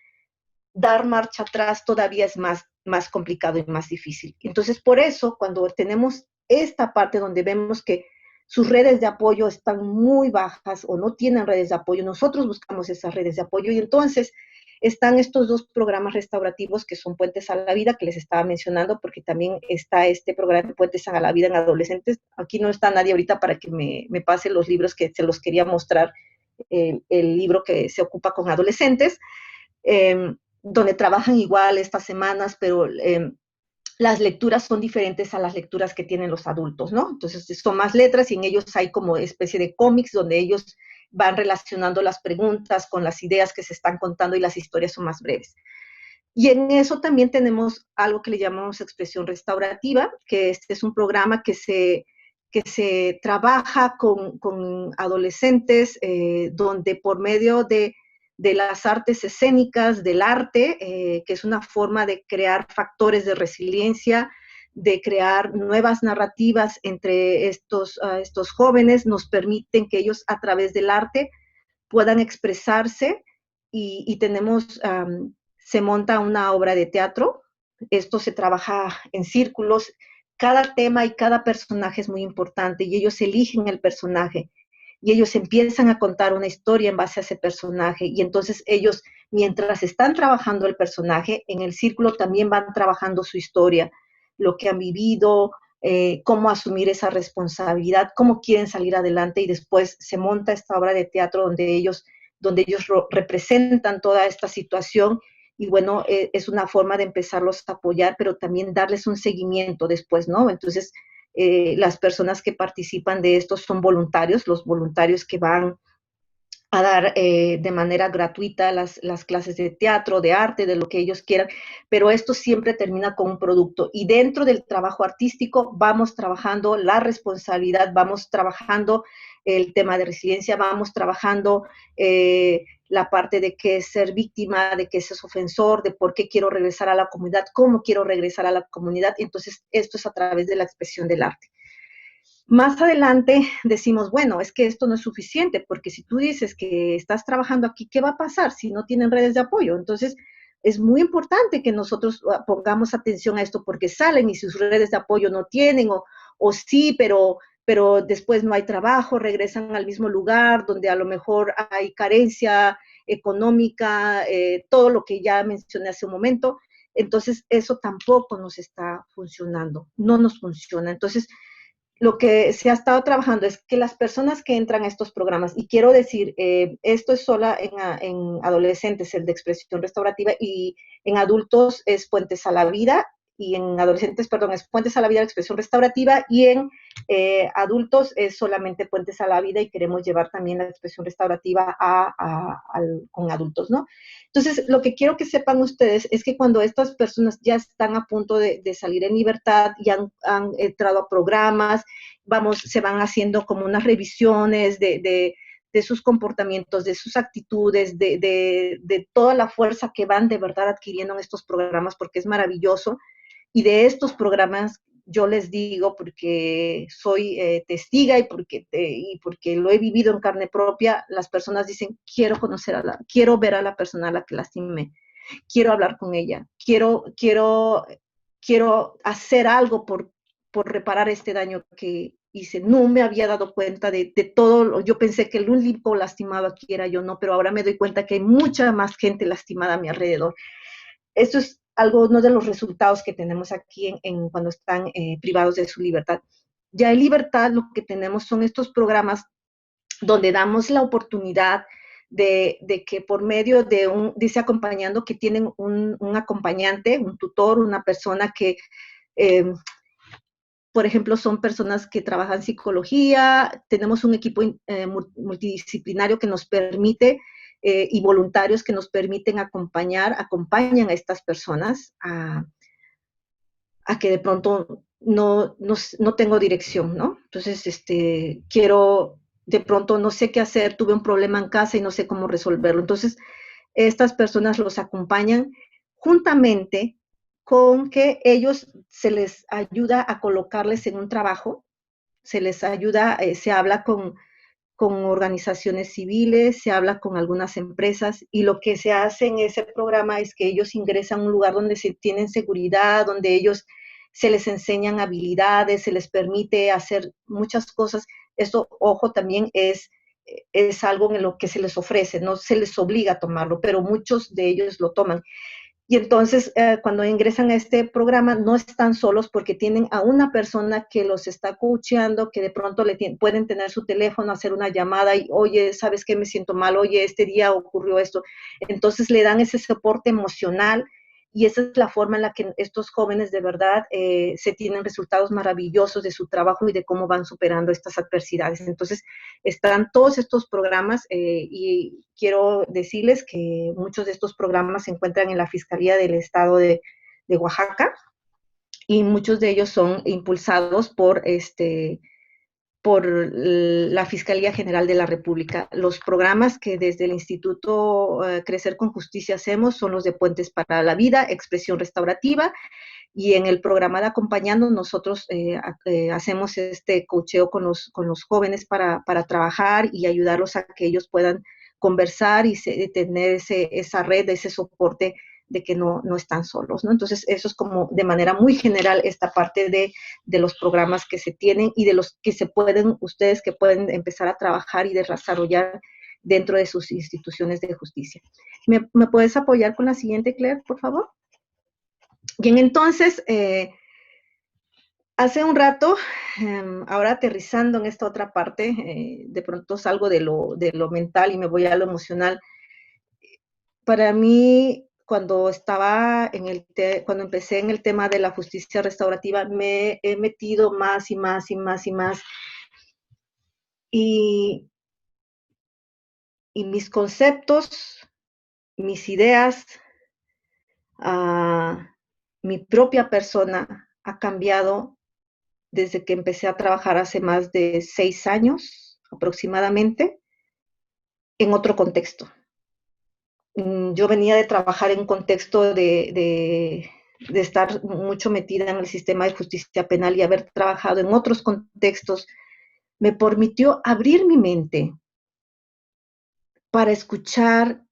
dar marcha atrás todavía es más complicado y más difícil. Entonces, por eso, cuando tenemos esta parte donde vemos que sus redes de apoyo están muy bajas o no tienen redes de apoyo, nosotros buscamos esas redes de apoyo y entonces están estos dos programas restaurativos que son Puentes a la Vida, que les estaba mencionando, porque también está este programa de Puentes a la Vida en adolescentes. Aquí no está nadie ahorita para que me pase los libros que se los quería mostrar, el libro que se ocupa con adolescentes, donde trabajan igual estas semanas, pero las lecturas son diferentes a las lecturas que tienen los adultos, ¿no? Entonces son más letras y en ellos hay como especie de cómics donde ellos van relacionando las preguntas con las ideas que se están contando y las historias son más breves. Y en eso también tenemos algo que le llamamos expresión restaurativa, que este es un programa que se trabaja con adolescentes, donde por medio de las artes escénicas, del arte, que es una forma de crear factores de resiliencia, de crear nuevas narrativas entre estos jóvenes, nos permiten que ellos a través del arte puedan expresarse y tenemos, se monta una obra de teatro, esto se trabaja en círculos, cada tema y cada personaje es muy importante y ellos eligen el personaje y ellos empiezan a contar una historia en base a ese personaje y entonces ellos, mientras están trabajando el personaje, en el círculo también van trabajando su historia, lo que han vivido, cómo asumir esa responsabilidad, cómo quieren salir adelante y después se monta esta obra de teatro donde ellos representan toda esta situación y bueno, es una forma de empezarlos a apoyar, pero también darles un seguimiento después, ¿no? Entonces, las personas que participan de esto son voluntarios, los voluntarios que van a dar de manera gratuita las clases de teatro, de arte, de lo que ellos quieran, pero esto siempre termina con un producto. Y dentro del trabajo artístico vamos trabajando la responsabilidad, vamos trabajando el tema de resiliencia, vamos trabajando la parte de qué es ser víctima, de qué es ofensor, de por qué quiero regresar a la comunidad, cómo quiero regresar a la comunidad. Entonces, esto es a través de la expresión del arte. Más adelante decimos, bueno, es que esto no es suficiente, porque si tú dices que estás trabajando aquí, ¿qué va a pasar si no tienen redes de apoyo? Entonces, es muy importante que nosotros pongamos atención a esto, porque salen y sus redes de apoyo no tienen, o sí, pero después no hay trabajo, regresan al mismo lugar donde a lo mejor hay carencia económica, todo lo que ya mencioné hace un momento. Entonces, eso tampoco nos está funcionando, no nos funciona. Entonces, lo que se ha estado trabajando es que las personas que entran a estos programas, y quiero decir, esto es sola en adolescentes, el de expresión restaurativa, y en adultos es Puentes a la Vida, y en adolescentes, perdón, es Puentes a la Vida, la expresión restaurativa, y en adultos es solamente Puentes a la Vida, y queremos llevar también la expresión restaurativa con adultos, ¿no? Entonces, lo que quiero que sepan ustedes es que cuando estas personas ya están a punto de salir en libertad y han entrado a programas, se van haciendo como unas revisiones de sus comportamientos, de sus actitudes, de toda la fuerza que van de verdad adquiriendo en estos programas, porque es maravilloso. Y de estos programas yo les digo, porque soy testiga y porque lo he vivido en carne propia, las personas dicen, quiero ver a la persona a la que lastimé, quiero hablar con ella, quiero hacer algo por reparar este daño que hice. No me había dado cuenta de todo, yo pensé que el único lastimado aquí era yo, no, pero ahora me doy cuenta que hay mucha más gente lastimada a mi alrededor. Esto es uno de los resultados que tenemos aquí cuando están privados de su libertad. Ya en libertad lo que tenemos son estos programas donde damos la oportunidad de que por medio dice acompañando, que tienen un acompañante, un tutor, una persona que, por ejemplo, son personas que trabajan psicología, tenemos un equipo multidisciplinario que nos permite y voluntarios que nos permiten acompañan a estas personas a que de pronto no tengo dirección, ¿no? Entonces, de pronto no sé qué hacer, tuve un problema en casa y no sé cómo resolverlo. Entonces, estas personas los acompañan juntamente con que ellos se les ayuda a colocarles en un trabajo, se les ayuda, se habla con organizaciones civiles, se habla con algunas empresas y lo que se hace en ese programa es que ellos ingresan a un lugar donde se tienen seguridad, donde ellos se les enseñan habilidades, se les permite hacer muchas cosas. Esto, ojo, también es algo en lo que se les ofrece, no se les obliga a tomarlo, pero muchos de ellos lo toman. Y entonces, cuando ingresan a este programa, no están solos porque tienen a una persona que los está coacheando, que de pronto pueden tener su teléfono, hacer una llamada y, oye, ¿sabes qué? Me siento mal, oye, este día ocurrió esto. Entonces, le dan ese soporte emocional y esa es la forma en la que estos jóvenes de verdad se tienen resultados maravillosos de su trabajo y de cómo van superando estas adversidades. Entonces, están todos estos programas y quiero decirles que muchos de estos programas se encuentran en la Fiscalía del Estado de Oaxaca y muchos de ellos son impulsados por la Fiscalía General de la República. Los programas que desde el Instituto Crecer con Justicia hacemos son los de Puentes para la Vida, Expresión Restaurativa, Y en el programa de Acompañando, nosotros hacemos este coacheo con los jóvenes para trabajar y ayudarlos a que ellos puedan conversar y tener esa red, ese soporte de que no están solos, ¿no? Entonces, eso es como de manera muy general esta parte de los programas que se tienen y de los que ustedes que pueden empezar a trabajar y desarrollar dentro de sus instituciones de justicia. ¿Me puedes apoyar con la siguiente, Claire, por favor? Bien, entonces, hace un rato, ahora aterrizando en esta otra parte, de pronto salgo de lo mental y me voy a lo emocional. Para mí, cuando empecé en el tema de la justicia restaurativa, me he metido más y más y más y más. Y mis conceptos, mis ideas, mi propia persona ha cambiado desde que empecé a trabajar hace más de 6 años aproximadamente, en otro contexto. Yo venía de trabajar en un contexto de estar mucho metida en el sistema de justicia penal y haber trabajado en otros contextos, me permitió abrir mi mente para escuchar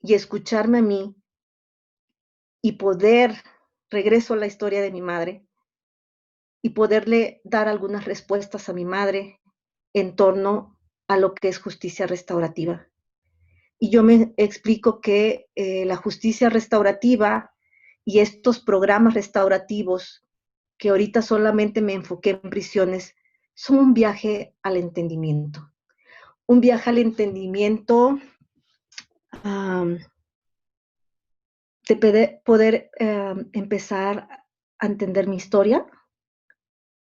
y escucharme a mí y regreso a la historia de mi madre, y poderle dar algunas respuestas a mi madre en torno a lo que es justicia restaurativa. Y yo me explico que la justicia restaurativa y estos programas restaurativos, que ahorita solamente me enfoqué en prisiones, son un viaje al entendimiento. Un viaje al entendimiento de poder empezar a entender mi historia,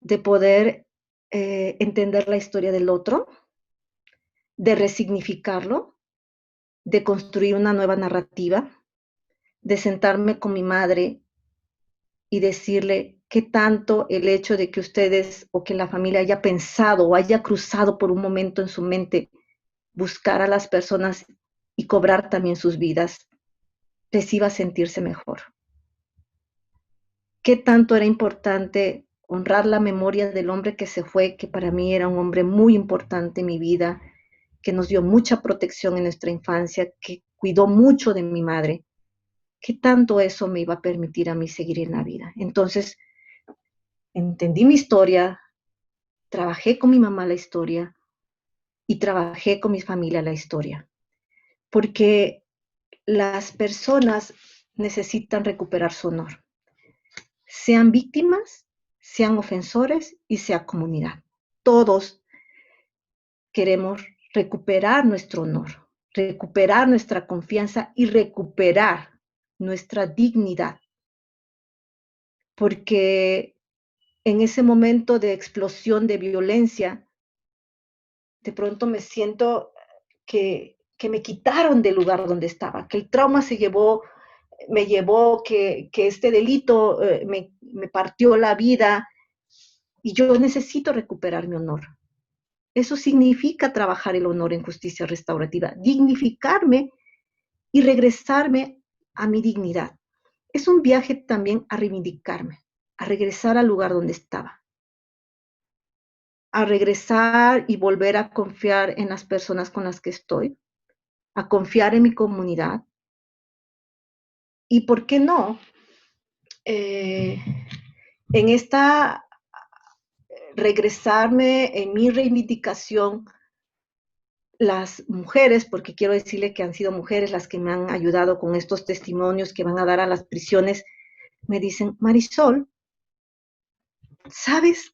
de poder entender la historia del otro, de resignificarlo, de construir una nueva narrativa, de sentarme con mi madre y decirle qué tanto el hecho de que ustedes o que la familia haya pensado o haya cruzado por un momento en su mente buscar a las personas y cobrar también sus vidas, les iba a sentirse mejor. Qué tanto era importante honrar la memoria del hombre que se fue, que para mí era un hombre muy importante en mi vida, que nos dio mucha protección en nuestra infancia, que cuidó mucho de mi madre. ¿Qué tanto eso me iba a permitir a mí seguir en la vida? Entonces, entendí mi historia, trabajé con mi mamá la historia y trabajé con mi familia la historia, porque las personas necesitan recuperar su honor, sean víctimas, sean ofensores y sea comunidad. Todos queremos recuperar nuestro honor, recuperar nuestra confianza y recuperar nuestra dignidad, porque en ese momento de explosión de violencia, de pronto me siento que me quitaron del lugar donde estaba, que el trauma me llevó, que este delito me partió la vida y yo necesito recuperar mi honor. Eso significa trabajar el honor en justicia restaurativa, dignificarme y regresarme a mi dignidad. Es un viaje también a reivindicarme, a regresar al lugar donde estaba, a regresar y volver a confiar en las personas con las que estoy, a confiar en mi comunidad. Y por qué no, en esta regresarme en mi reivindicación, las mujeres, porque quiero decirle que han sido mujeres las que me han ayudado con estos testimonios que van a dar a las prisiones, me dicen, Marisol, ¿sabes?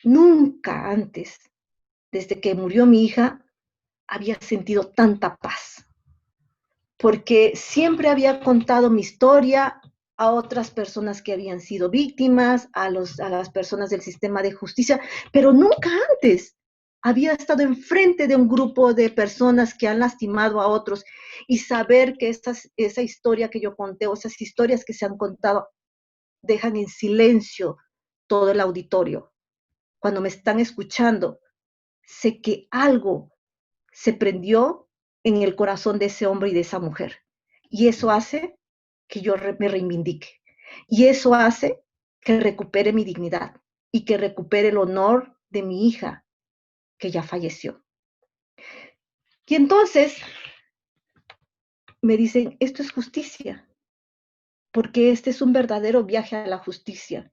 Nunca antes, desde que murió mi hija, había sentido tanta paz, porque siempre había contado mi historia a otras personas que habían sido víctimas, a las personas del sistema de justicia, pero nunca antes había estado enfrente de un grupo de personas que han lastimado a otros y saber que esa historia que yo conté o esas historias que se han contado dejan en silencio todo el auditorio. Cuando me están escuchando, sé que algo se prendió en el corazón de ese hombre y de esa mujer. Y eso hace que yo me reivindique. Y eso hace que recupere mi dignidad y que recupere el honor de mi hija, que ya falleció. Y entonces me dicen, esto es justicia, porque este es un verdadero viaje a la justicia.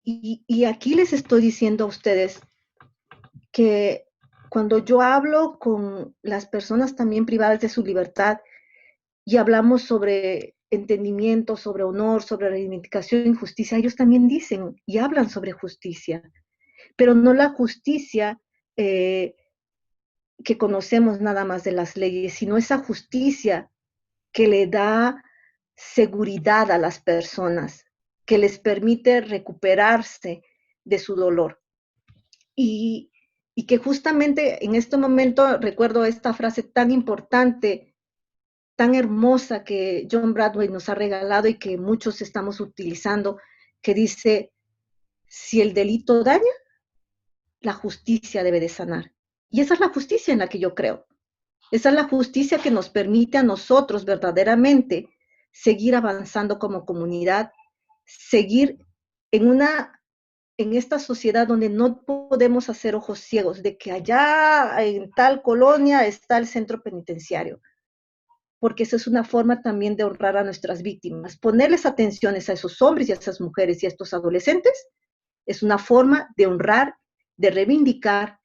Y aquí les estoy diciendo a ustedes que cuando yo hablo con las personas también privadas de su libertad y hablamos sobre entendimiento, sobre honor, sobre reivindicación y justicia, ellos también dicen y hablan sobre justicia, pero no la justicia eh, que conocemos nada más de las leyes, sino esa justicia que le da seguridad a las personas, que les permite recuperarse de su dolor. Y, y que justamente en este momento recuerdo esta frase tan importante, tan hermosa que John Bradway nos ha regalado y que muchos estamos utilizando, que dice, si el delito daña, la justicia debe de sanar. Y esa es la justicia en la que yo creo. Esa es la justicia que nos permite a nosotros verdaderamente seguir avanzando como comunidad, seguir en en esta sociedad donde no podemos hacer ojos ciegos de que allá en tal colonia está el centro penitenciario, porque esa es una forma también de honrar a nuestras víctimas. Ponerles atenciones a esos hombres y a esas mujeres y a estos adolescentes es una forma de honrar, de reivindicar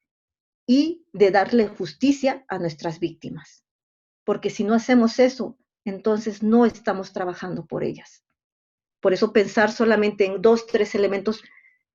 y de darle justicia a nuestras víctimas. Porque si no hacemos eso, entonces no estamos trabajando por ellas. Por eso pensar solamente en 2, 3 elementos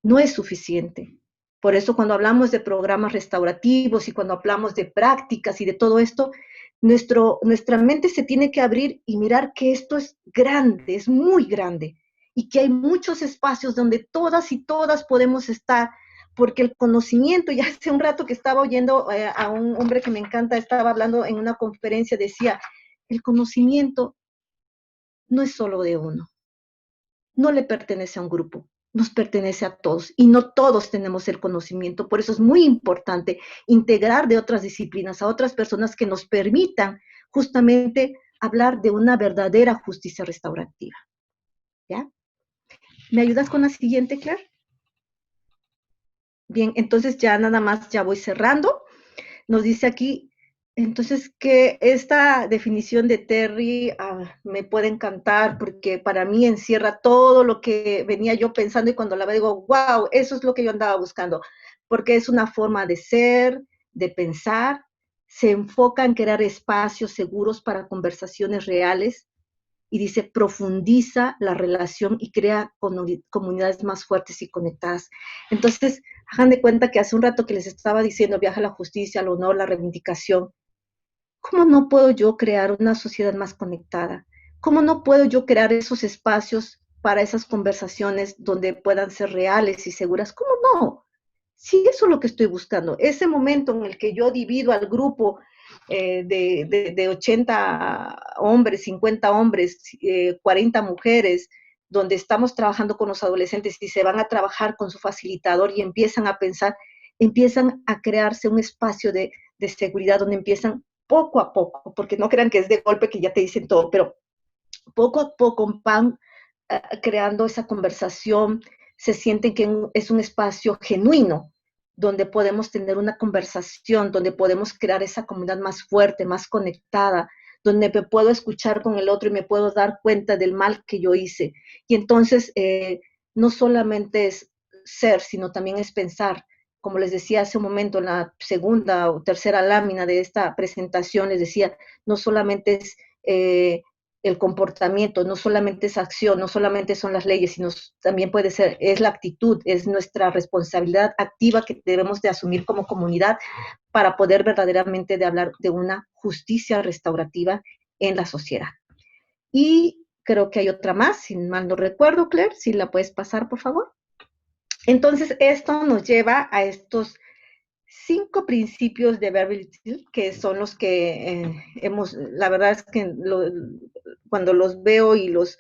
no es suficiente. Por eso cuando hablamos de programas restaurativos y cuando hablamos de prácticas y de todo esto, nuestra mente se tiene que abrir y mirar que esto es grande, es muy grande, y que hay muchos espacios donde todas y todas podemos estar, porque el conocimiento, ya hace un rato que estaba oyendo a un hombre que me encanta, estaba hablando en una conferencia, decía, el conocimiento no es solo de uno, no le pertenece a un grupo, nos pertenece a todos y no todos tenemos el conocimiento. Por eso es muy importante integrar de otras disciplinas a otras personas que nos permitan justamente hablar de una verdadera justicia restaurativa. ¿Ya? ¿Me ayudas con la siguiente, Claire? Bien, entonces ya nada más, ya voy cerrando. Nos dice aquí, entonces, que esta definición de Terry me puede encantar porque para mí encierra todo lo que venía yo pensando y cuando la veo digo, wow, eso es lo que yo andaba buscando, porque es una forma de ser, de pensar, se enfoca en crear espacios seguros para conversaciones reales y dice, profundiza la relación y crea comunidades más fuertes y conectadas. Entonces, hagan de cuenta que hace un rato que les estaba diciendo, viaja a la justicia, al honor, la reivindicación. ¿Cómo no puedo yo crear una sociedad más conectada? ¿Cómo no puedo yo crear esos espacios para esas conversaciones donde puedan ser reales y seguras? ¿Cómo no? Sí, eso es lo que estoy buscando. Ese momento en el que yo divido al grupo de 80 hombres, 50 hombres, 40 mujeres, donde estamos trabajando con los adolescentes y se van a trabajar con su facilitador y empiezan a pensar, empiezan a crearse un espacio de seguridad donde empiezan poco a poco, porque no crean que es de golpe que ya te dicen todo, pero poco a poco van creando esa conversación, se sienten que es un espacio genuino, donde podemos tener una conversación, donde podemos crear esa comunidad más fuerte, más conectada, donde me puedo escuchar con el otro y me puedo dar cuenta del mal que yo hice. Y entonces, no solamente es ser, sino también es pensar. Como les decía hace un momento, en la segunda o tercera lámina de esta presentación, les decía, no solamente es el comportamiento, no solamente es acción, no solamente son las leyes, sino también puede ser, es la actitud, es nuestra responsabilidad activa que debemos de asumir como comunidad para poder verdaderamente de hablar de una justicia restaurativa en la sociedad. Y creo que hay otra más, si mal no recuerdo, Claire, si la puedes pasar, por favor. Entonces, esto nos lleva a estos 5 principios de Beverly Hills, que son los que la verdad es que cuando los veo y los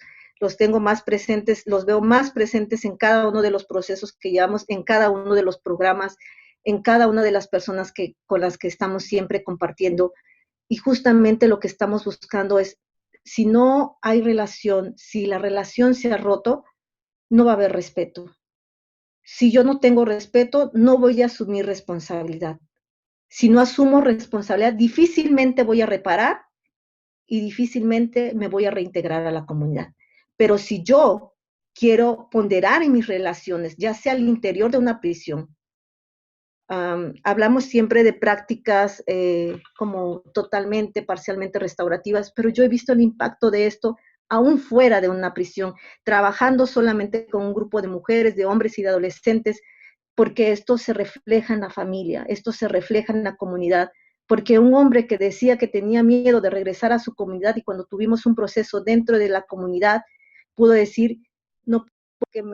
tengo más presentes, los veo más presentes en cada uno de los procesos que llevamos, en cada uno de los programas, en cada una de las personas con las que estamos siempre compartiendo. Y justamente lo que estamos buscando es si no hay relación, si la relación se ha roto, no va a haber respeto. Si yo no tengo respeto, no voy a asumir responsabilidad. Si no asumo responsabilidad, difícilmente voy a reparar y difícilmente me voy a reintegrar a la comunidad. Pero si yo quiero ponderar en mis relaciones, ya sea al interior de una prisión, hablamos siempre de prácticas como totalmente, parcialmente restaurativas, pero yo he visto el impacto de esto aún fuera de una prisión, trabajando solamente con un grupo de mujeres, de hombres y de adolescentes, porque esto se refleja en la familia, esto se refleja en la comunidad, porque un hombre que decía que tenía miedo de regresar a su comunidad y cuando tuvimos un proceso dentro de la comunidad, pudo decir, no puedo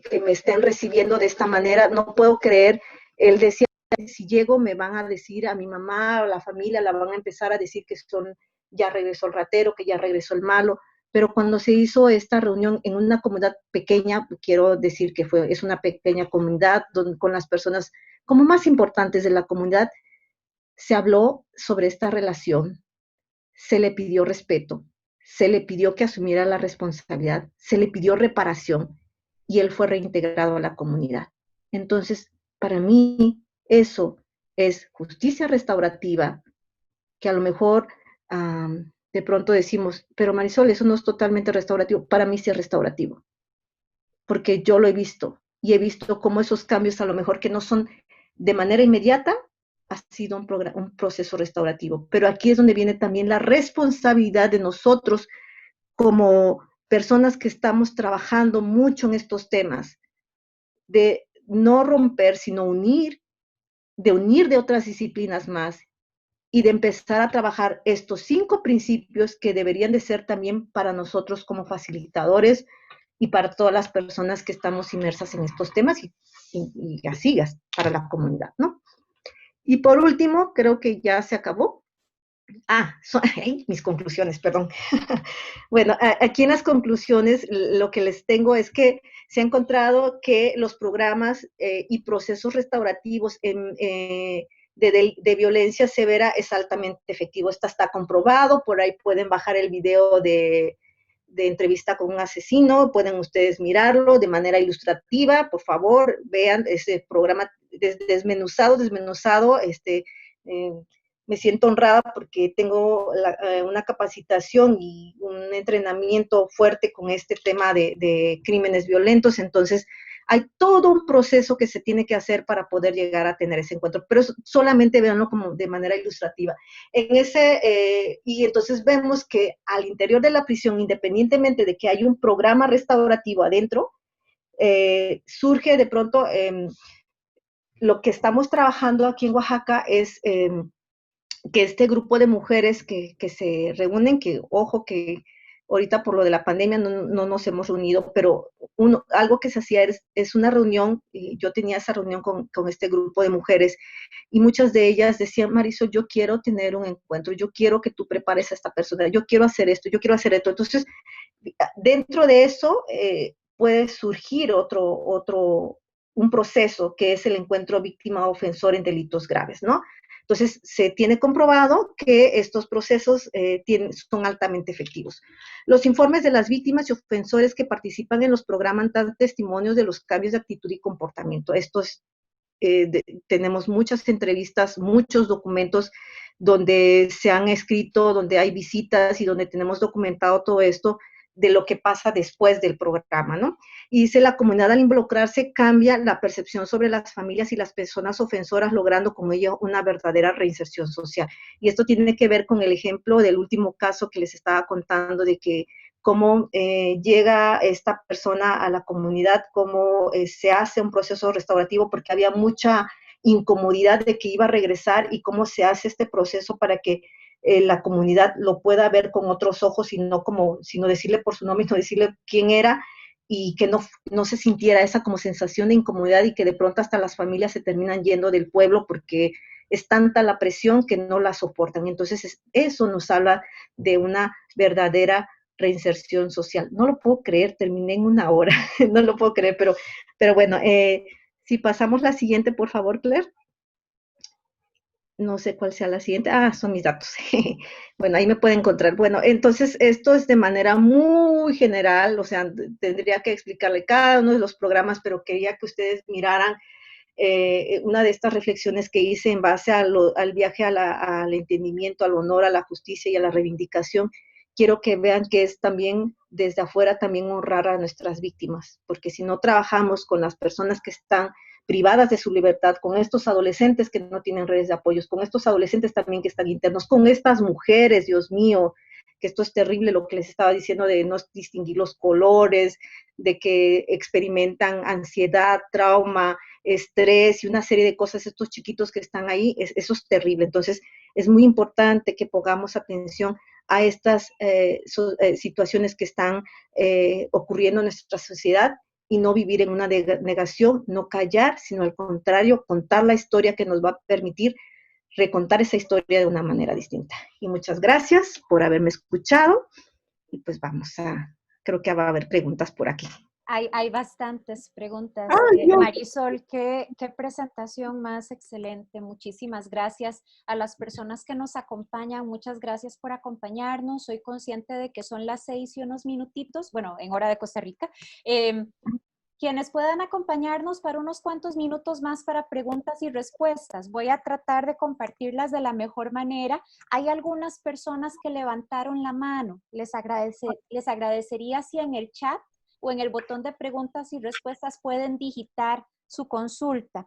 que me estén recibiendo de esta manera, no puedo creer. Él decía, si llego me van a decir a mi mamá o la familia, la van a empezar a decir que son, ya regresó el ratero, que ya regresó el malo, pero cuando se hizo esta reunión en una comunidad pequeña, quiero decir que es una pequeña comunidad con las personas como más importantes de la comunidad, se habló sobre esta relación, se le pidió respeto, se le pidió que asumiera la responsabilidad, se le pidió reparación y él fue reintegrado a la comunidad. Entonces, para mí, eso es justicia restaurativa, que a lo mejor de pronto decimos, pero Marisol, eso no es totalmente restaurativo. Para mí sí es restaurativo, porque yo lo he visto y he visto cómo esos cambios a lo mejor que no son de manera inmediata, ha sido un proceso restaurativo. Pero aquí es donde viene también la responsabilidad de nosotros como personas que estamos trabajando mucho en estos temas, de no romper, sino unir, de otras disciplinas más y de empezar a trabajar estos 5 principios que deberían de ser también para nosotros como facilitadores y para todas las personas que estamos inmersas en estos temas y así para la comunidad, ¿no? Y por último, creo que ya se acabó. Mis conclusiones, perdón. Bueno, aquí en las conclusiones lo que les tengo es que se ha encontrado que los programas y procesos restaurativos de violencia severa es altamente efectivo. Esto está comprobado, por ahí pueden bajar el video de entrevista con un asesino, pueden ustedes mirarlo de manera ilustrativa, por favor, vean ese programa desmenuzado, me siento honrada porque tengo una capacitación y un entrenamiento fuerte con este tema de crímenes violentos, entonces hay todo un proceso que se tiene que hacer para poder llegar a tener ese encuentro, pero solamente véanlo como de manera ilustrativa. Y entonces vemos que al interior de la prisión, independientemente de que hay un programa restaurativo adentro, surge de pronto, lo que estamos trabajando aquí en Oaxaca es que este grupo de mujeres que se reúnen, que ojo que ahorita por lo de la pandemia no nos hemos reunido, pero algo que se hacía es una reunión, y yo tenía esa reunión con este grupo de mujeres, y muchas de ellas decían, Marisol, yo quiero tener un encuentro, yo quiero que tú prepares a esta persona, yo quiero hacer esto, yo quiero hacer esto. Entonces, dentro de eso puede surgir un proceso que es el encuentro víctima-ofensor en delitos graves, ¿no? Entonces, se tiene comprobado que estos procesos son altamente efectivos. Los informes de las víctimas y ofensores que participan en los programas dan testimonios de los cambios de actitud y comportamiento. Tenemos muchas entrevistas, muchos documentos donde se han escrito, donde hay visitas y donde tenemos documentado todo esto de lo que pasa después del programa, ¿no? Y dice, la comunidad al involucrarse cambia la percepción sobre las familias y las personas ofensoras, logrando con ello una verdadera reinserción social. Y esto tiene que ver con el ejemplo del último caso que les estaba contando de que cómo llega esta persona a la comunidad, cómo se hace un proceso restaurativo, porque había mucha incomodidad de que iba a regresar y cómo se hace este proceso para que la comunidad lo pueda ver con otros ojos, sino decirle por su nombre, no decirle quién era y que no se sintiera esa como sensación de incomodidad y que de pronto hasta las familias se terminan yendo del pueblo porque es tanta la presión que no la soportan. Entonces, eso nos habla de una verdadera reinserción social. No lo puedo creer, terminé en 1 hora, no lo puedo creer, pero bueno, si pasamos la siguiente, por favor, Claire. no sé cuál sea la siguiente. Ah, son mis datos. Bueno, ahí me pueden encontrar. Bueno, entonces esto es de manera muy general, o sea, tendría que explicarle cada uno de los programas, pero quería que ustedes miraran una de estas reflexiones que hice en base al viaje al entendimiento, al honor, a la justicia y a la reivindicación. Quiero que vean que es también desde afuera también honrar a nuestras víctimas, porque si no trabajamos con las personas que están privadas de su libertad, con estos adolescentes que no tienen redes de apoyos, con estos adolescentes también que están internos, con estas mujeres, Dios mío, que esto es terrible lo que les estaba diciendo de no distinguir los colores, de que experimentan ansiedad, trauma, estrés y una serie de cosas, estos chiquitos que están ahí, eso es terrible. Entonces, es muy importante que pongamos atención a estas situaciones que están ocurriendo en nuestra sociedad y no vivir en una negación, no callar, sino al contrario, contar la historia que nos va a permitir recontar esa historia de una manera distinta. Y muchas gracias por haberme escuchado y pues creo que va a haber preguntas por aquí. Hay bastantes preguntas. Dios. Marisol, qué presentación más excelente. Muchísimas gracias a las personas que nos acompañan. Muchas gracias por acompañarnos. Soy consciente de que son las 6 y unos minutitos, bueno, en hora de Costa Rica. Quienes puedan acompañarnos para unos cuantos minutos más para preguntas y respuestas. Voy a tratar de compartirlas de la mejor manera. Hay algunas personas que levantaron la mano. Les agradecería si en el chat o en el botón de preguntas y respuestas pueden digitar su consulta.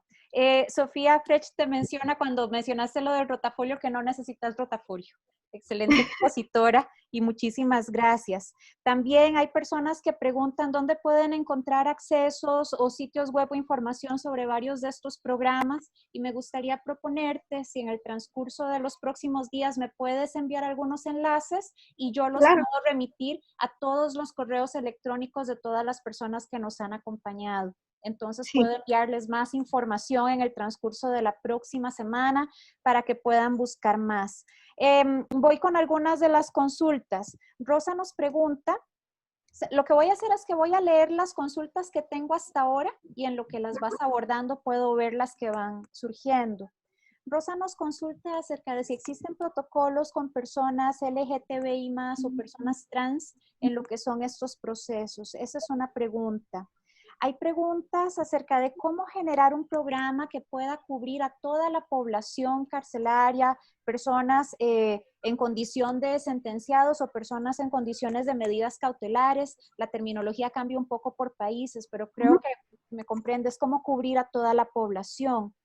Sofía Frech te menciona cuando mencionaste lo del rotafolio que no necesitas rotafolio. Excelente expositora y muchísimas gracias. También hay personas que preguntan dónde pueden encontrar accesos o sitios web o información sobre varios de estos programas y me gustaría proponerte si en el transcurso de los próximos días me puedes enviar algunos enlaces y yo los puedo remitir a todos los correos electrónicos de todas las personas que nos han acompañado. Entonces puedo enviarles más información en el transcurso de la próxima semana para que puedan buscar más. Voy con algunas de las consultas. Rosa nos pregunta, lo que voy a hacer es que voy a leer las consultas que tengo hasta ahora y en lo que las vas abordando puedo ver las que van surgiendo. Rosa nos consulta acerca de si existen protocolos con personas LGTBI más o personas trans en lo que son estos procesos. Esa es una pregunta. Hay preguntas acerca de cómo generar un programa que pueda cubrir a toda la población carcelaria, personas en condición de sentenciados o personas en condiciones de medidas cautelares. La terminología cambia un poco por países, pero creo que me comprendes cómo cubrir a toda la población.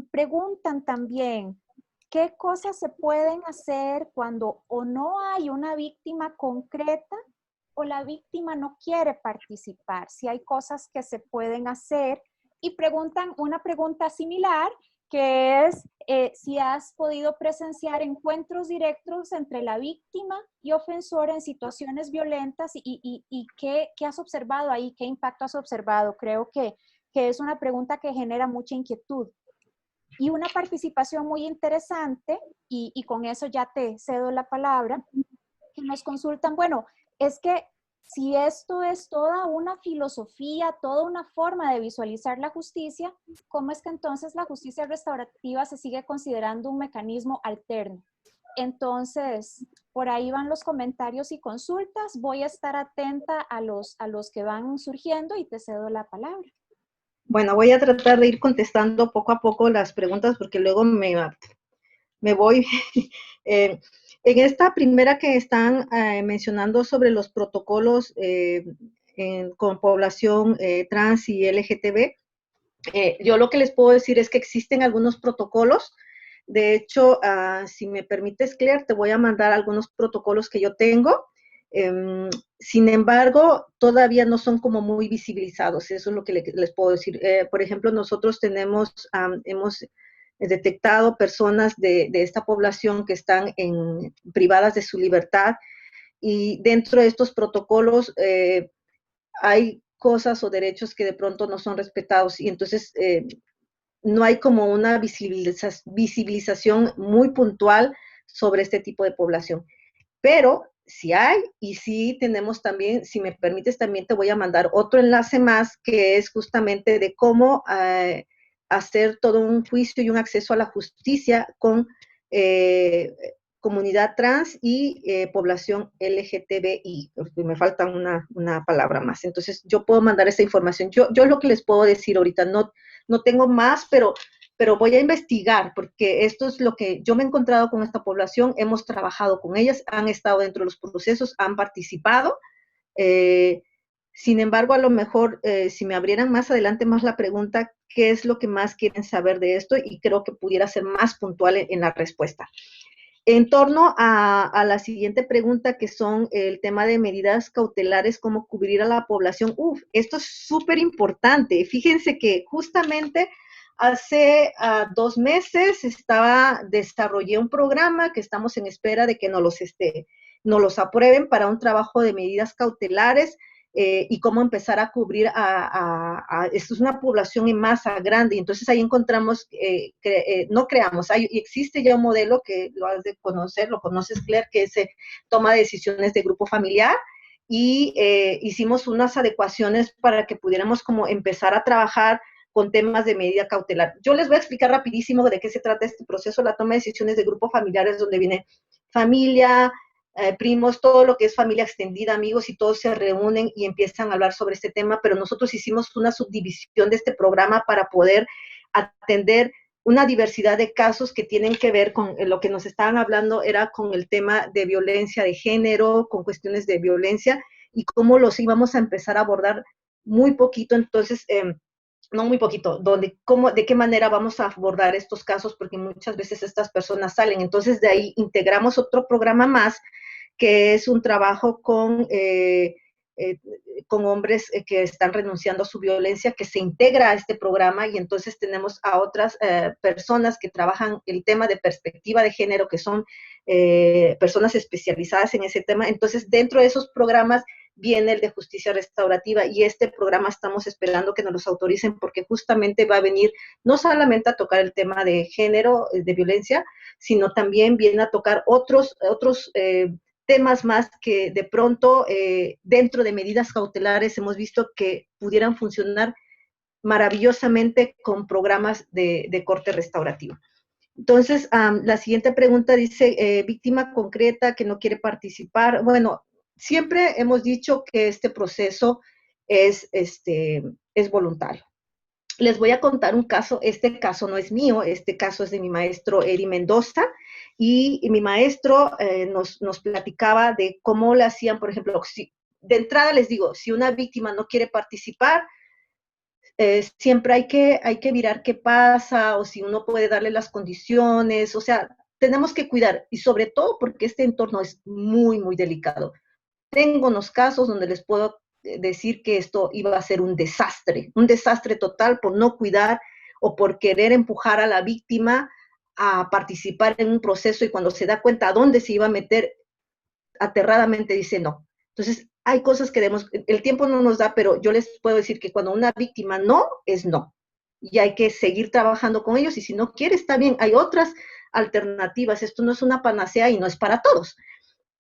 Preguntan también, ¿qué cosas se pueden hacer cuando o no hay una víctima concreta o la víctima no quiere participar? Si hay cosas que se pueden hacer. Y preguntan una pregunta similar, que es si has podido presenciar encuentros directos entre la víctima y ofensor en situaciones violentas y qué has observado ahí, qué impacto has observado. Creo que es una pregunta que genera mucha inquietud. Y una participación muy interesante, y con eso ya te cedo la palabra, que nos consultan, bueno, es que si esto es toda una filosofía, toda una forma de visualizar la justicia, ¿cómo es que entonces la justicia restaurativa se sigue considerando un mecanismo alterno? Entonces, por ahí van los comentarios y consultas. Voy a estar atenta a los que van surgiendo y te cedo la palabra. Bueno, voy a tratar de ir contestando poco a poco las preguntas porque luego me voy. En esta primera que están mencionando sobre los protocolos con población trans y LGTB, yo lo que les puedo decir es que existen algunos protocolos. De hecho, si me permites, Claire, te voy a mandar algunos protocolos que yo tengo. Sin embargo, todavía no son como muy visibilizados, eso es lo que les puedo decir. Por ejemplo, nosotros hemos detectado personas de esta población que están privadas de su libertad y dentro de estos protocolos hay cosas o derechos que de pronto no son respetados y entonces no hay como una visibilización muy puntual sobre este tipo de población. Pero sí hay y sí tenemos también, si me permites, también te voy a mandar otro enlace más que es justamente de cómo hacer todo un juicio y un acceso a la justicia con comunidad trans y población LGTBI. Me falta una palabra más. Entonces, yo puedo mandar esa información. Yo lo que les puedo decir ahorita, no tengo más, pero voy a investigar, porque esto es lo que yo me he encontrado con esta población, hemos trabajado con ellas, han estado dentro de los procesos, han participado. Eh, Sin embargo, a lo mejor, si me abrieran más adelante más la pregunta, ¿qué es lo que más quieren saber de esto? Y creo que pudiera ser más puntual en la respuesta. En torno a la siguiente pregunta, que son el tema de medidas cautelares, cómo cubrir a la población. Esto es súper importante. Fíjense que justamente hace 2 meses desarrollé un programa que estamos en espera de que nos los aprueben para un trabajo de medidas cautelares y cómo empezar a cubrir esto es una población en masa grande, y entonces ahí encontramos, no creamos, existe ya un modelo que lo has de conocer, lo conoces, Claire, que se toma decisiones de grupo familiar, y hicimos unas adecuaciones para que pudiéramos como empezar a trabajar con temas de medida cautelar. Yo les voy a explicar rapidísimo de qué se trata este proceso. La toma de decisiones de grupo familiar es donde viene familia, primos, todo lo que es familia extendida, amigos, y todos se reúnen y empiezan a hablar sobre este tema, pero nosotros hicimos una subdivisión de este programa para poder atender una diversidad de casos que tienen que ver con lo que nos estaban hablando, era con el tema de violencia de género, con cuestiones de violencia, y cómo los íbamos a empezar a abordar muy poquito. Entonces, no muy poquito, de qué manera vamos a abordar estos casos, porque muchas veces estas personas salen. Entonces, de ahí integramos otro programa más, que es un trabajo con hombres que están renunciando a su violencia, que se integra a este programa, y entonces tenemos a otras personas que trabajan el tema de perspectiva de género, que son personas especializadas en ese tema. Entonces, dentro de esos programas viene el de justicia restaurativa, y este programa estamos esperando que nos los autoricen, porque justamente va a venir no solamente a tocar el tema de género, de violencia, sino también viene a tocar otros temas más que de pronto dentro de medidas cautelares hemos visto que pudieran funcionar maravillosamente con programas de corte restaurativo. Entonces, la siguiente pregunta dice, víctima concreta que no quiere participar. Bueno, siempre hemos dicho que este proceso es voluntario. Les voy a contar un caso. Este caso no es mío, este caso es de mi maestro Eri Mendoza, y mi maestro nos platicaba de cómo le hacían, por ejemplo, de entrada les digo, si una víctima no quiere participar, siempre hay que mirar qué pasa, o si uno puede darle las condiciones, o sea, tenemos que cuidar, y sobre todo porque este entorno es muy, muy delicado. Tengo unos casos donde les puedo decir que esto iba a ser un desastre total por no cuidar o por querer empujar a la víctima a participar en un proceso, y cuando se da cuenta a dónde se iba a meter, aterradamente dice no. Entonces, hay cosas que el tiempo no nos da, pero yo les puedo decir que cuando una víctima no, es no. Y hay que seguir trabajando con ellos, y si no quiere, está bien, hay otras alternativas. Esto no es una panacea y no es para todos.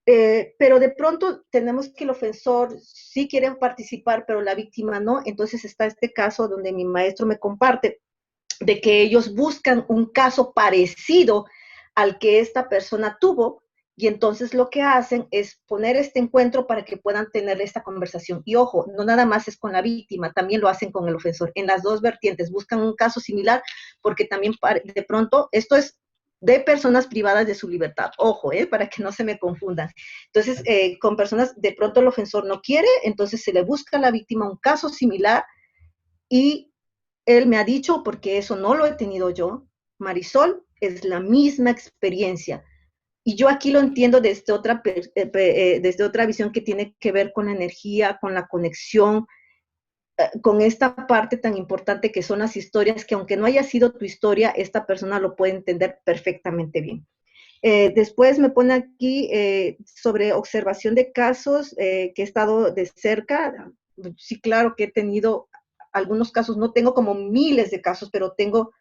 Pero de pronto tenemos que el ofensor sí quiere participar, pero la víctima no. Entonces está este caso donde mi maestro me comparte de que ellos buscan un caso parecido al que esta persona tuvo, y entonces lo que hacen es poner este encuentro para que puedan tener esta conversación. Y ojo, no nada más es con la víctima, también lo hacen con el ofensor. En las dos vertientes buscan un caso similar, porque también de pronto esto es de personas privadas de su libertad. Ojo, para que no se me confundan. Entonces, con personas, de pronto el ofensor no quiere, entonces se le busca a la víctima un caso similar, y él me ha dicho, porque eso no lo he tenido yo, Marisol, es la misma experiencia. Y yo aquí lo entiendo desde otra visión que tiene que ver con la energía, con la conexión, con esta parte tan importante que son las historias, que aunque no haya sido tu historia, esta persona lo puede entender perfectamente bien. Después me pone aquí sobre observación de casos que he estado de cerca. Sí, claro que he tenido algunos casos, no tengo como miles de casos, pero tengo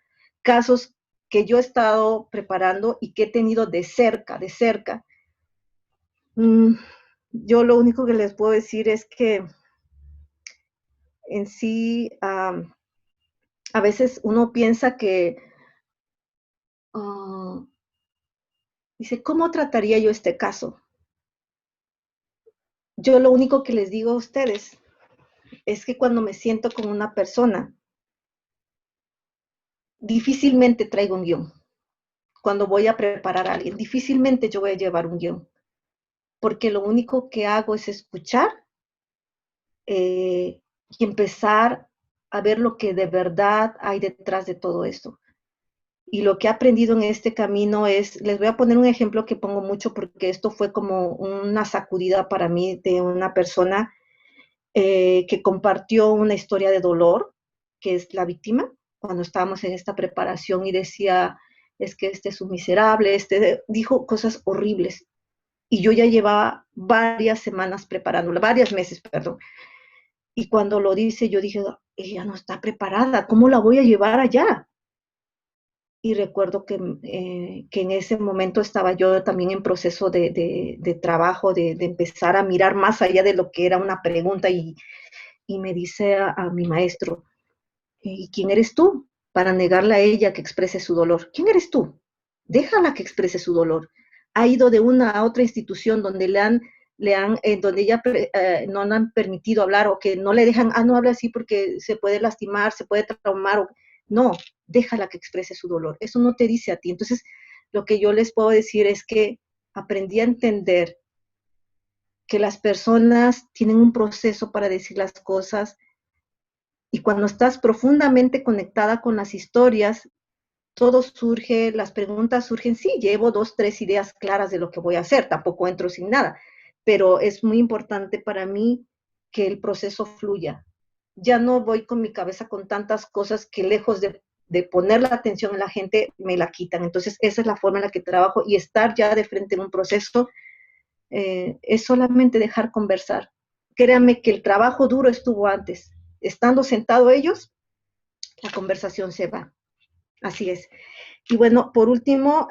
casos que yo he estado preparando y que he tenido de cerca, de cerca. Yo lo único que les puedo decir es que en sí a veces uno piensa que, uh, dice, ¿cómo trataría yo este caso? Yo lo único que les digo a ustedes es que cuando me siento con una persona, difícilmente traigo un guión. Cuando voy a preparar a alguien, difícilmente yo voy a llevar un guión, porque lo único que hago es escuchar y empezar a ver lo que de verdad hay detrás de todo esto. Y lo que he aprendido en este camino es, les voy a poner un ejemplo que pongo mucho porque esto fue como una sacudida para mí de una persona que compartió una historia de dolor, que es la víctima, cuando estábamos en esta preparación y decía, es que este es un miserable, este dijo cosas horribles. Y yo ya llevaba varias semanas preparándola, varios meses, perdón. Y cuando lo dice, yo dije, ella no está preparada, ¿cómo la voy a llevar allá? Y recuerdo que en ese momento estaba yo también en proceso de trabajo, de empezar a mirar más allá de lo que era una pregunta y me dice a mi maestro, ¿y quién eres tú para negarle a ella que exprese su dolor? ¿Quién eres tú? Déjala que exprese su dolor. Ha ido de una a otra institución donde donde ella no le han permitido hablar o que no le dejan, no habla así porque se puede lastimar, se puede traumar. No, déjala que exprese su dolor. Eso no te dice a ti. Entonces, lo que yo les puedo decir es que aprendí a entender que las personas tienen un proceso para decir las cosas y cuando estás profundamente conectada con las historias, todo surge, las preguntas surgen, sí, llevo 2, 3 ideas claras de lo que voy a hacer, tampoco entro sin nada, pero es muy importante para mí que el proceso fluya. Ya no voy con mi cabeza con tantas cosas que lejos de poner la atención en la gente, me la quitan. Entonces, esa es la forma en la que trabajo y estar ya de frente en un proceso es solamente dejar conversar. Créanme que el trabajo duro estuvo antes. Estando sentado ellos, la conversación se va. Así es. Y bueno, por último,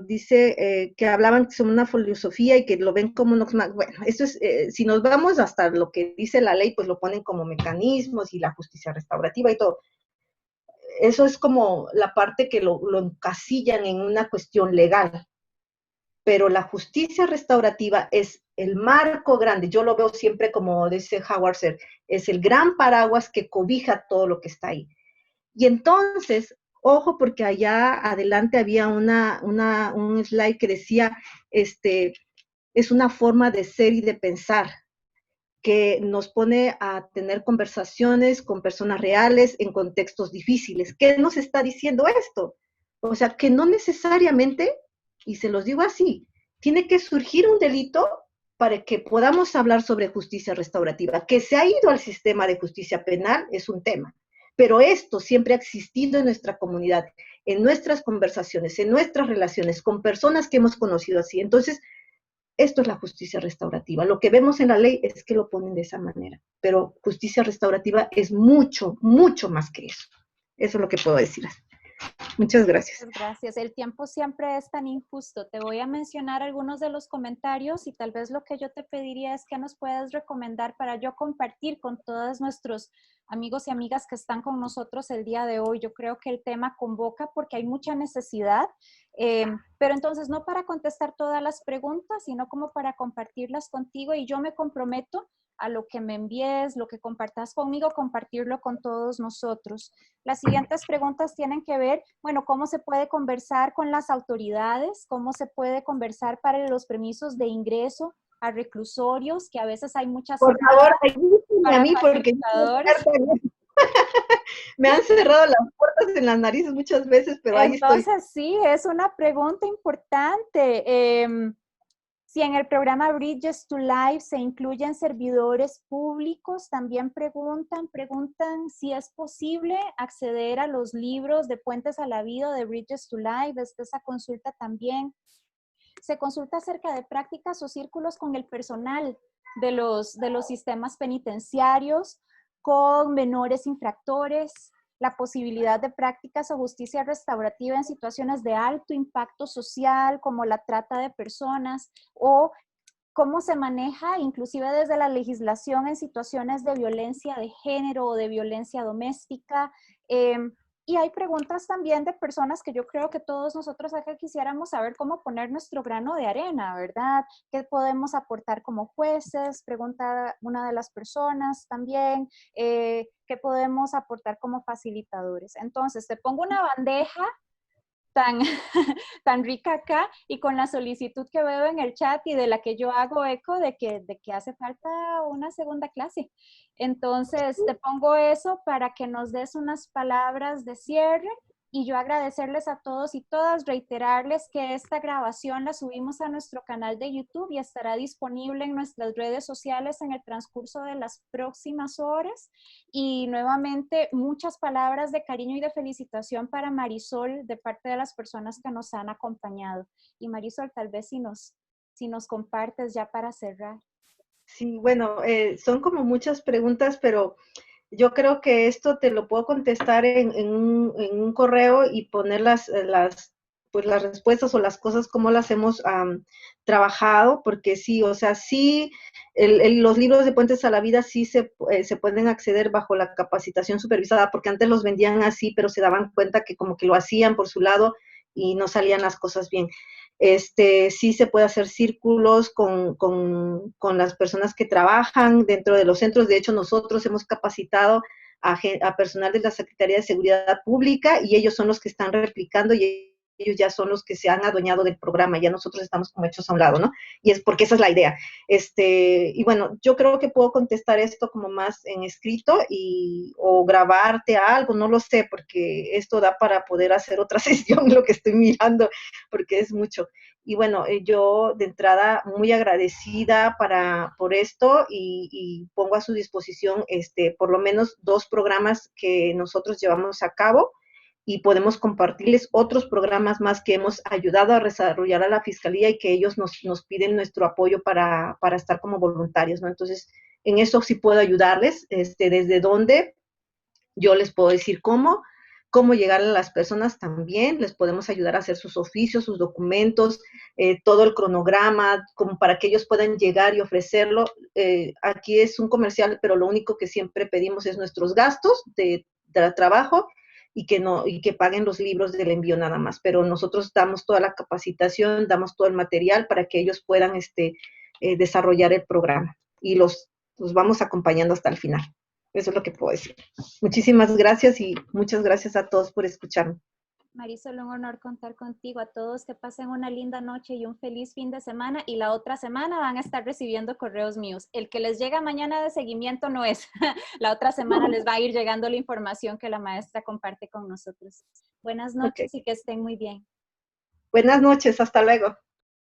dice que hablaban sobre una filosofía y que lo ven como bueno, esto es, si nos vamos hasta lo que dice la ley, pues lo ponen como mecanismos y la justicia restaurativa y todo. Eso es como la parte que lo encasillan en una cuestión legal, pero la justicia restaurativa es el marco grande, yo lo veo siempre como dice Howard Ser, es el gran paraguas que cobija todo lo que está ahí. Y entonces, ojo, porque allá adelante había un slide que decía, es una forma de ser y de pensar que nos pone a tener conversaciones con personas reales en contextos difíciles. ¿Qué nos está diciendo esto? O sea, que no necesariamente, y se los digo así, tiene que surgir un delito para que podamos hablar sobre justicia restaurativa. Que se ha ido al sistema de justicia penal es un tema, pero esto siempre ha existido en nuestra comunidad, en nuestras conversaciones, en nuestras relaciones con personas que hemos conocido así. Entonces, esto es la justicia restaurativa. Lo que vemos en la ley es que lo ponen de esa manera, pero justicia restaurativa es mucho, mucho más que eso. Eso es lo que puedo decir. Muchas gracias. Muchas gracias. El tiempo siempre es tan injusto. Te voy a mencionar algunos de los comentarios y tal vez lo que yo te pediría es que nos puedas recomendar para yo compartir con todos nuestros amigos y amigas que están con nosotros el día de hoy. Yo creo que el tema convoca porque hay mucha necesidad, pero entonces no para contestar todas las preguntas, sino como para compartirlas contigo y yo me comprometo a lo que me envíes, lo que compartas conmigo, compartirlo con todos nosotros. Las siguientes preguntas tienen que ver, bueno, cómo se puede conversar con las autoridades, cómo se puede conversar para los permisos de ingreso a reclusorios, que a veces hay muchas Por favor, ayúdenme a mí porque me han cerrado las puertas en las narices muchas veces, pero ahí estoy. Entonces, sí, es una pregunta importante. Si en el programa Bridges to Life se incluyen servidores públicos, también preguntan si es posible acceder a los libros de Puentes a la Vida de Bridges to Life. Esa consulta también. Se consulta acerca de prácticas o círculos con el personal de los sistemas penitenciarios, con menores infractores, la posibilidad de prácticas o justicia restaurativa en situaciones de alto impacto social, como la trata de personas, o cómo se maneja, inclusive desde la legislación, en situaciones de violencia de género o de violencia doméstica. Y hay preguntas también de personas que yo creo que todos nosotros acá quisiéramos saber cómo poner nuestro grano de arena, ¿verdad? ¿Qué podemos aportar como jueces? Pregunta una de las personas también. ¿Qué podemos aportar como facilitadores? Entonces, te pongo una bandeja tan, tan rica acá y con la solicitud que veo en el chat y de la que yo hago eco de que hace falta una segunda clase. Entonces, te pongo eso para que nos des unas palabras de cierre y yo agradecerles a todos y todas, reiterarles que esta grabación la subimos a nuestro canal de YouTube y estará disponible en nuestras redes sociales en el transcurso de las próximas horas. Y nuevamente, muchas palabras de cariño y de felicitación para Marisol de parte de las personas que nos han acompañado. Y Marisol, tal vez si nos compartes ya para cerrar. Sí, bueno, son como muchas preguntas, pero yo creo que esto te lo puedo contestar en un correo y poner pues las respuestas o las cosas como las hemos trabajado, porque sí, o sea, sí, los libros de Puentes a la Vida sí se pueden acceder bajo la capacitación supervisada, porque antes los vendían así, pero se daban cuenta que como que lo hacían por su lado y no salían las cosas bien. Sí se puede hacer círculos con las personas que trabajan dentro de los centros. De hecho, nosotros hemos capacitado a personal de la Secretaría de Seguridad Pública y ellos son los que están replicando y ellos ya son los que se han adueñado del programa, ya nosotros estamos como hechos a un lado, ¿no? Y es porque esa es la idea. Y bueno, yo creo que puedo contestar esto como más en escrito o grabarte algo, no lo sé, porque esto da para poder hacer otra sesión, lo que estoy mirando, porque es mucho. Y bueno, yo de entrada muy agradecida por esto y pongo a su disposición por lo menos 2 programas que nosotros llevamos a cabo y podemos compartirles otros programas más que hemos ayudado a desarrollar a la Fiscalía y que ellos nos piden nuestro apoyo para estar como voluntarios, ¿no? Entonces, en eso sí puedo ayudarles, desde dónde yo les puedo decir cómo llegar a las personas también, les podemos ayudar a hacer sus oficios, sus documentos, todo el cronograma, como para que ellos puedan llegar y ofrecerlo. Aquí es un comercial, pero lo único que siempre pedimos es nuestros gastos de trabajo y que paguen los libros del envío nada más. Pero nosotros damos toda la capacitación, damos todo el material para que ellos puedan desarrollar el programa y los vamos acompañando hasta el final. Eso es lo que puedo decir. Muchísimas gracias y muchas gracias a todos por escucharme. Marisol, un honor contar contigo. A todos que pasen una linda noche y un feliz fin de semana. Y la otra semana van a estar recibiendo correos míos. El que les llega mañana de seguimiento no es. La otra semana les va a ir llegando la información que la maestra comparte con nosotros. Buenas noches Okay. y que estén muy bien. Buenas noches, hasta luego.